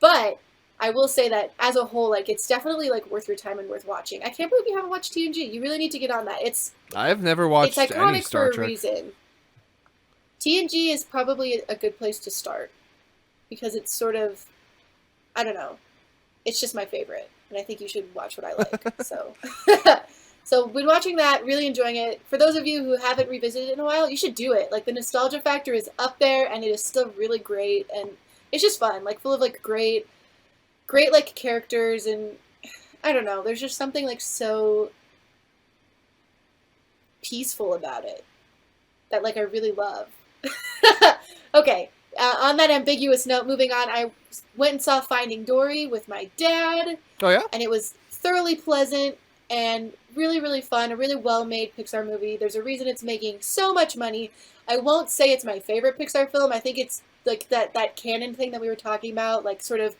but I will say that as a whole, like it's definitely like worth your time and worth watching. I can't believe you haven't watched TNG. You really need to get on that. I've never It's watched any iconic Star for a Trek. reason. TNG is probably a good place to start because it's sort of, I don't know, it's just my favorite, and I think you should watch what I like. So, so been watching that, really enjoying it. For those of you who haven't revisited it in a while, you should do it. Like the nostalgia factor is up there, and it is still really great, and it's just fun. Like full of like great like characters, and I don't know. There's just something like so peaceful about it that like I really love. Okay, On that ambiguous note, moving on, I went and saw Finding Dory with my dad, Oh yeah. and it was thoroughly pleasant and really, really fun. A really well-made Pixar movie. There's a reason it's making so much money. I won't say it's my favorite Pixar film. I think it's like that canon thing that we were talking about, like sort of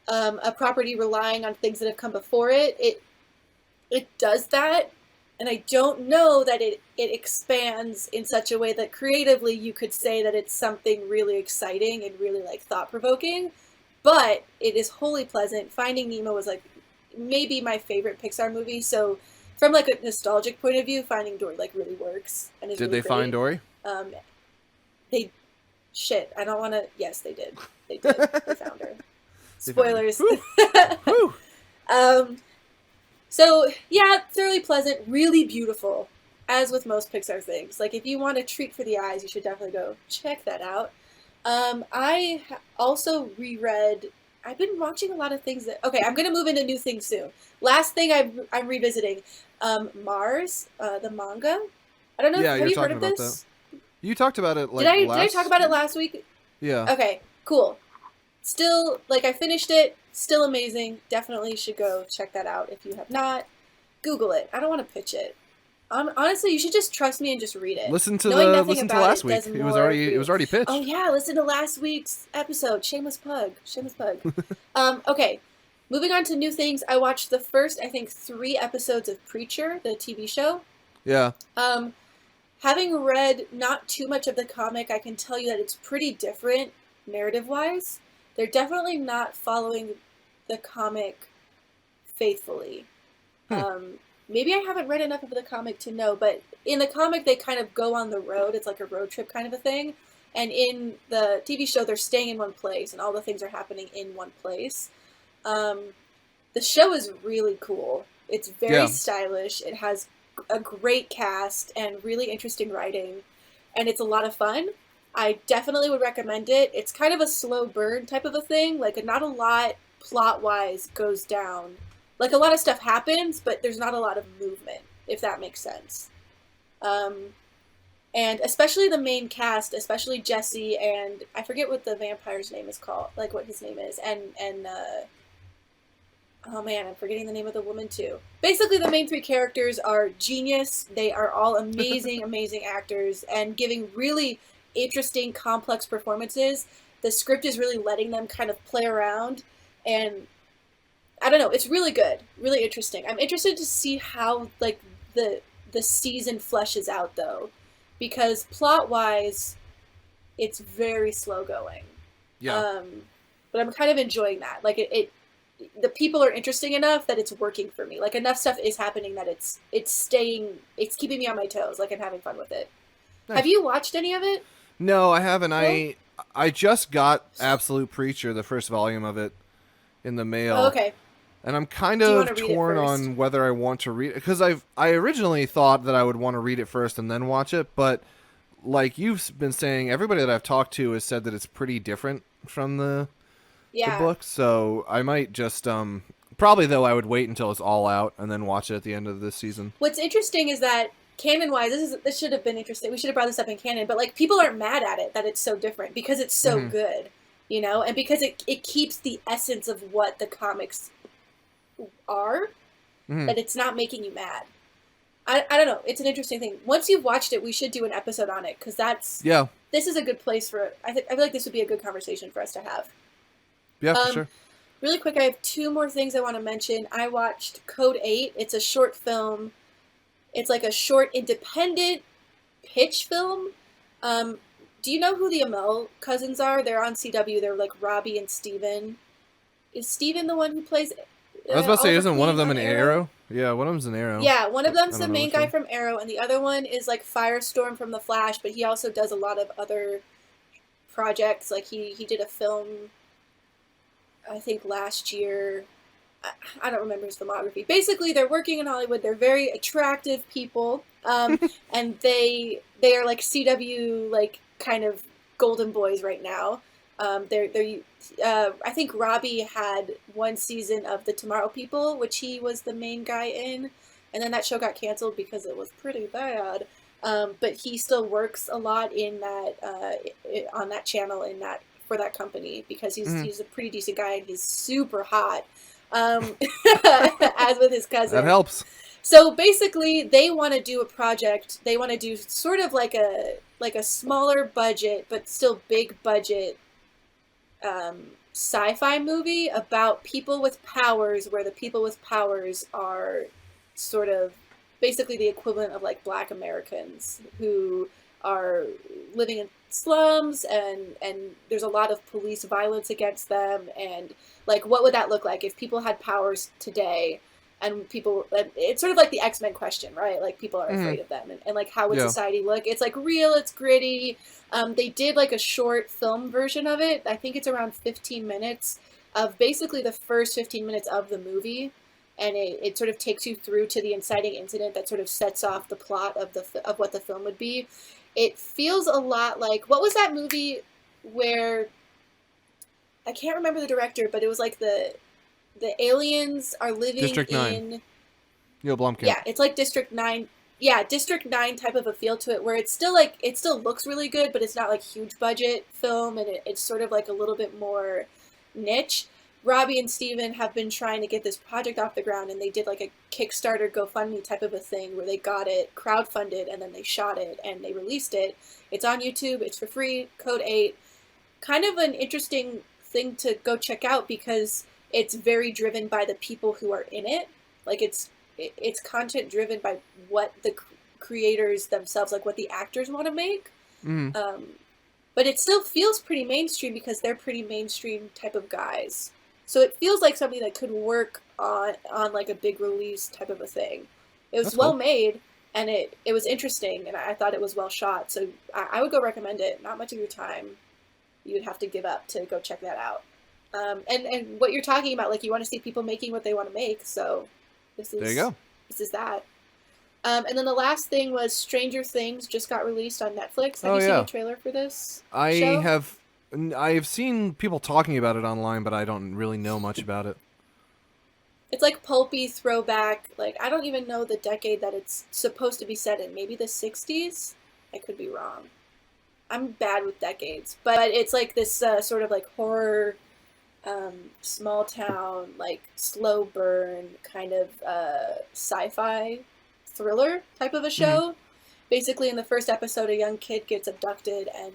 a property relying on things that have come before it. It does that, and I don't know that it expands in such a way that creatively you could say that it's something really exciting and really like thought provoking. But it is wholly pleasant. Finding Nemo was like maybe my favorite Pixar movie, so from like a nostalgic point of view, Finding Dory like really works and is Did really they find great. Dory? Um, they shit. I don't want to. Yes, they did. They did. They found her. Spoilers. Whew. Whew. um, so yeah, thoroughly pleasant, really beautiful, as with most Pixar things. Like if you want a treat for the eyes, you should definitely go check that out. Also reread. I've been watching a lot of things that. Okay, I'm gonna move into new things soon. Last thing I'm revisiting, Mars, the manga. I don't know. Yeah, Have you're you heard talking of about this? that. You talked about it like Did I last. talk about it last week? Yeah. Okay, cool. Still, like, I finished it. Still amazing. Definitely should go check that out if you have not. Google it. I don't want to pitch it. Honestly, you should just trust me and just read it. Listen to Knowing nothing listen to about last it week. does It was more already for you. pitched. Oh yeah, listen to last week's episode. Shameless plug. Shameless plug. Okay. Moving on to new things. I watched the first, I think, 3 episodes of Preacher, the TV show. Yeah. Having read not too much of the comic, I can tell you that it's pretty different narrative-wise. They're definitely not following the comic faithfully. Maybe I haven't read enough of the comic to know, but in the comic they kind of go on the road. It's like a road trip kind of a thing. And in the TV show, they're staying in one place, and all the things are happening in one place. The show is really cool. It's very stylish. It has a great cast and really interesting writing, and it's a lot of fun. I definitely would recommend it. It's kind of a slow burn type of a thing. Like, not a lot plot-wise goes down. Like, a lot of stuff happens, but there's not a lot of movement, if that makes sense. And especially the main cast, especially Jesse, and I forget what the vampire's name is called, like what his name is, and oh man, I'm forgetting the name of the woman too. Basically, the main 3 characters are genius. They are all amazing, amazing actors, and giving really interesting, complex performances. The script is really letting them kind of play around, and I don't know, it's really good, really interesting. I'm interested to see how like the season fleshes out though, because plot-wise, it's very slow going. Yeah. But I'm kind of enjoying that. Like it the people are interesting enough that it's working for me. Like enough stuff is happening that it's keeping me on my toes. Like I'm having fun with it. Nice. Have you watched any of it? No, I haven't. No? I just got Absolute Preacher, the first volume of it, in the mail. Oh, okay. And I'm kind Do you of wanna read it torn first? on whether I want to read it, because I originally thought that I would want to read it first and then watch it, but like you've been saying, everybody that I've talked to has said that it's pretty different from the book, so I might just probably though I would wait until it's all out and then watch it at the end of this season. What's interesting is that canon-wise, this should have been interesting. We should have brought this up in canon, but like people aren't mad at it that it's so different because it's so good, you know, and because it keeps the essence of what the comics are, that it's not making you mad. I don't know. It's an interesting thing. Once you've watched it, we should do an episode on it because this is a good place for. I feel like this would be a good conversation for us to have. Yeah, for sure. Really quick, I have 2 more things I want to mention. I watched Code 8. It's a short film. It's like a short independent pitch film. Do you know who the Amell cousins are? They're on CW. They're like Robbie and Steven. Is Steven the one who plays? I was about to say, Oliver isn't one of Queen them on an Arrow? Yeah, one of them's an Arrow. Yeah, one of them's the main guy one. from Arrow, and the other one is like Firestorm from The Flash, but he also does a lot of other projects. Like he did a film, I think last year. I don't remember his filmography. Basically, they're working in Hollywood. They're very attractive people, and they are like CW like kind of golden boys right now. I think Robbie had 1 season of The Tomorrow People, which he was the main guy in, and then that show got canceled because it was pretty bad. But he still works a lot in that on that channel in that for that company because Mm-hmm. he's a pretty decent guy and he's super hot, as with his That cousin. helps. So basically, they want to do a project. They want to do sort of like a smaller budget but still big budget sci-fi movie about people with powers, where the people with powers are sort of basically the equivalent of like Black Americans who are living in slums, and there's a lot of police violence against them, and like what would that look like if people had powers today, and people, it's sort of like the X-Men question, right? Like people are Mm-hmm. afraid of them, and like how would Yeah. society look? It's like real, it's gritty. They did like a short film version of it. I think it's around 15 minutes of basically the first 15 minutes of the movie, and it sort of takes you through to the inciting incident that sort of sets off the plot of what the film would be. It feels a lot like, what was that movie where I can't remember the director, but it was like the aliens are living District 9. in, Neil Blomkamp. yeah, it's like District 9. Yeah, District 9 type of a feel to it, where it's still like, it still looks really good, but it's not like huge budget film, and it's sort of like a little bit more niche. Robbie and Steven have been trying to get this project off the ground, and they did like a Kickstarter GoFundMe type of a thing where they got it crowdfunded and then they shot it and they released it. It's on YouTube, it's for free, Code 8. Kind of an interesting thing to go check out because it's very driven by the people who are in it. Like it's content driven by what the creators themselves, like what the actors want to make. Mm-hmm. But it still feels pretty mainstream because they're pretty mainstream type of guys. So it feels like something that could work on like a big release type of a thing. It was That's well cool. made, and it was interesting, and I thought it was well shot. So I would go recommend it. Not much of your time you would have to give up to go check that out. And what you're talking about, like you want to see people making what they want to make. So There you go. this is that. And then the last thing was Stranger Things just got released on Netflix. Have Oh you seen yeah. a trailer for this I show? have I have seen people talking about it online, but I don't really know much about it. It's like pulpy throwback. Like I don't even know the decade that it's supposed to be set in. Maybe the 60s? I could be wrong. I'm bad with decades, but it's like this sort of like horror, small town, like slow burn kind of sci-fi thriller type of a Mm-hmm. show. Basically, in the first episode, a young kid gets abducted, and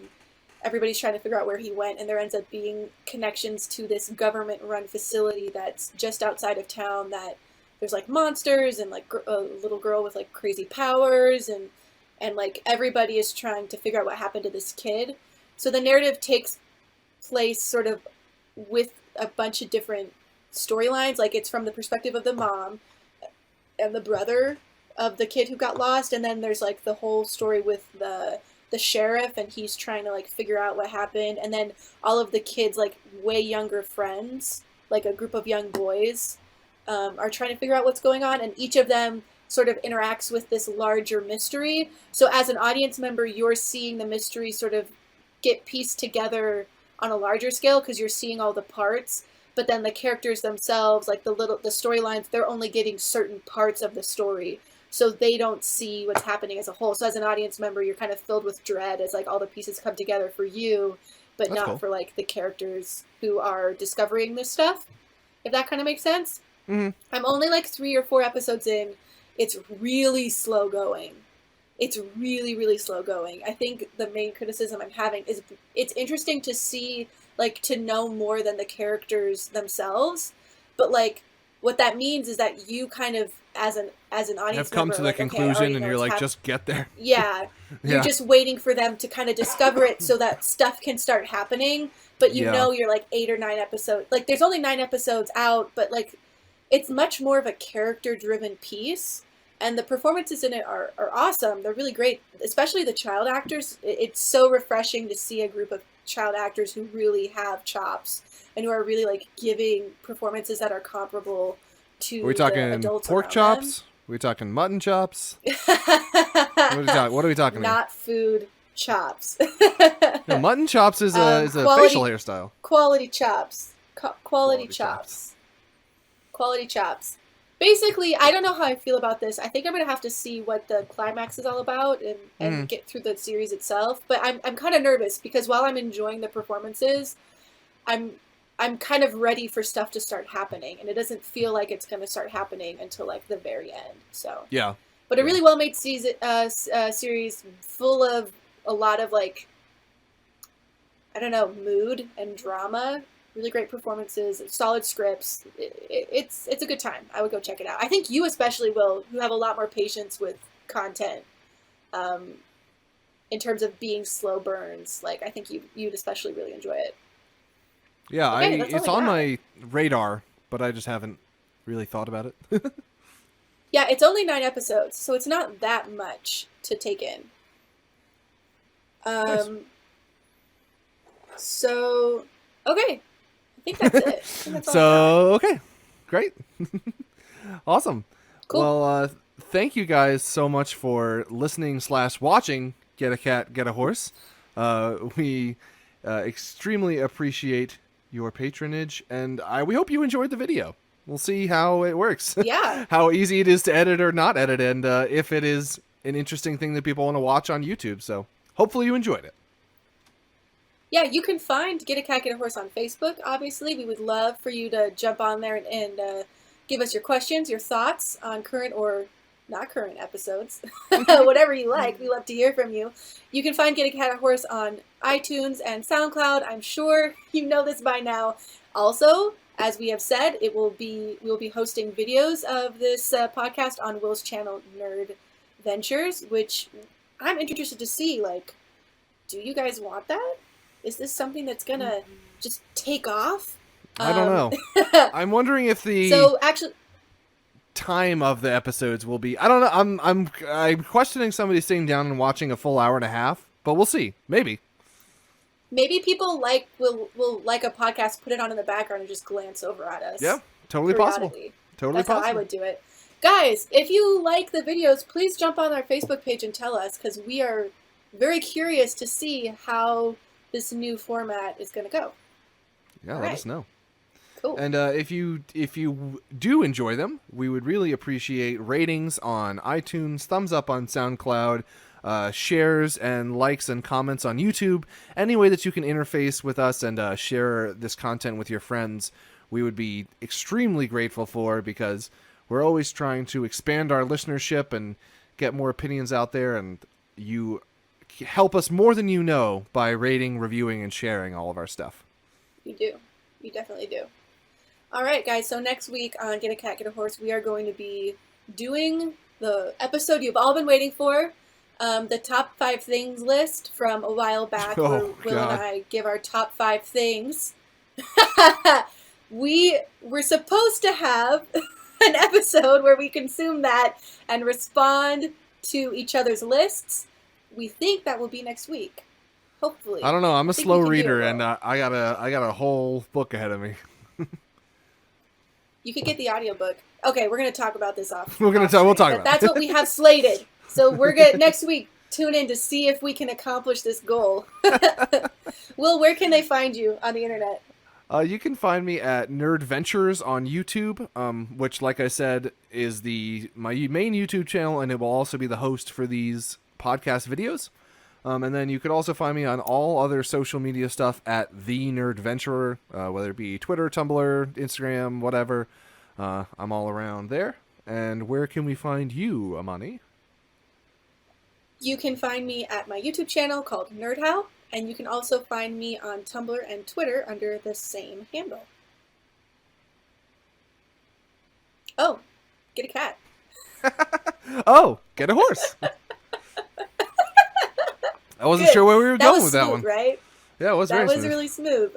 everybody's trying to figure out where he went, and there ends up being connections to this government-run facility that's just outside of town. That there's like monsters and like a little girl with like crazy powers, and like everybody is trying to figure out what happened to this kid. So the narrative takes place sort of with a bunch of different storylines. Like it's from the perspective of the mom and the brother of the kid who got lost, and then there's like the whole story with the sheriff, and he's trying to like figure out what happened, and then all of the kids, like way younger friends, like a group of young boys, are trying to figure out what's going on, and each of them sort of interacts with this larger mystery. So as an audience member, you're seeing the mystery sort of get pieced together on a larger scale because you're seeing all the parts, but then the characters themselves, like the storylines, they're only getting certain parts of the story, so they don't see what's happening as a whole. So as an audience member, you're kind of filled with dread as like all the pieces come together for you, but That's not cool. for like the characters who are discovering this stuff, if that kind of makes sense. Mm-hmm. I'm only like 3 or 4 episodes in. It's really slow going. It's really, really slow going. I think the main criticism I'm having is it's interesting to see, like, to know more than the characters themselves, but like what that means is that you kind of, as an Have audience come member, to are the like, okay, I conclusion, already and know you're what's like, happening. just get there. Yeah, you're Yeah. just waiting for them to kind of discover it so that stuff can start happening. But you Yeah. know, you're like 8 or 9 episodes. Like, there's only 9 episodes out, but like, it's much more of a character-driven piece, and the performances in it are awesome. They're really great, especially the child actors. It's so refreshing to see a group of child actors who really have chops and who are really like giving performances that are comparable Are we to the talking adults pork around chops? Are we talking mutton chops? them. What are we talking here? Not food chops. No, mutton chops is a facial hairstyle. Quality chops. Quality Quality chops. chops. Quality chops. basically, I don't know how I feel about this. I think I'm gonna have to see what the climax is all about and Mm. get through the series itself. But I'm kind of nervous because while I'm enjoying the performances, I'm I'm kind of ready for stuff to start happening, and it doesn't feel like it's gonna start happening until like the very end. So, Yeah. but a Yeah. really well made series full of a lot of like I don't know, mood and drama. Really great performances, solid scripts. It's a good time. I would go check it out. I think you especially will. You have a lot more patience with content, um, in terms of being slow burns. Like I think you'd especially really enjoy it. Yeah, Okay, that's all it's I on got. my radar, but I just haven't really thought about it. Yeah, it's only 9 episodes, so it's not that much to take in. Nice. Um, so okay, I think that's it. I think that's all I got. So, okay. Great. Awesome. Cool. Well, thank you guys so much for listening / watching Get a Cat, Get a Horse. We extremely appreciate your patronage, and we hope you enjoyed the video. We'll see how it works, Yeah. how easy it is to edit or not edit, and if it is an interesting thing that people want to watch on YouTube. So hopefully you enjoyed it. Yeah, you can find Get a Cat, Get a Horse on Facebook, obviously. We would love for you to jump on there and give us your questions, your thoughts on current or not current episodes. Whatever you like, we love to hear from you. You can find Get a Cat, a Horse on iTunes and SoundCloud. I'm sure you know this by now. Also, as we have said, we'll be hosting videos of this podcast on Will's channel, Nerd Ventures, which I'm interested to see. Like, do you guys want that? Is this something that's gonna just take off? I don't Um, know. I'm wondering if the so actually, time of the episodes will be. I don't know. I'm questioning somebody sitting down and watching a full hour and a half, but we'll see. Maybe. maybe people will like a podcast, put it on in the background, and just glance over at Yeah, us totally possible. periodically. Totally That's how I possible. would do it. Guys, if you like the videos, please jump on our Facebook page and tell us because we are very curious to see how this new format is going to go. Yeah, All let right, us know. cool. And if you do enjoy them, we would really appreciate ratings on iTunes, thumbs up on SoundCloud, shares and likes and comments on YouTube. Any way that you can interface with us and share this content with your friends, we would be extremely grateful for, because we're always trying to expand our listenership and get more opinions out there. And you help us more than you know by rating, reviewing, and sharing all of our stuff. You do. You definitely do. All right, guys. So next week on Get a Cat, Get a Horse, we are going to be doing the episode you've all been waiting for, the top 5 things list from a while back, where Oh, Will God. and I give our top 5 things. We were supposed to have an episode where we consume that and respond to each other's lists. We think that will be next week. Hopefully. I don't know. I'm a I think slow we can do it, reader, Will. and I got a whole book ahead of me. You could get the audiobook. Okay, we're gonna talk about this off. We'll talk about it. That's what we have slated. So we're gonna next week tune in to see if we can accomplish this goal. Will, where can they find you on the internet? You can find me at Nerd Ventures on YouTube, which, like I said, is my main YouTube channel, and it will also be the host for these podcast videos. And then you could also find me on all other social media stuff at The Nerd Venturer, whether it be Twitter, Tumblr, Instagram, whatever. I'm all around there. And where can we find you, Amani? You can find me at my YouTube channel called NerdHow, and you can also find me on Tumblr and Twitter under the same handle. Oh, get a cat. Oh, get a horse. I wasn't Good. sure where we were That going was with that smooth, one. right? Yeah, it was That very was smooth. really smooth.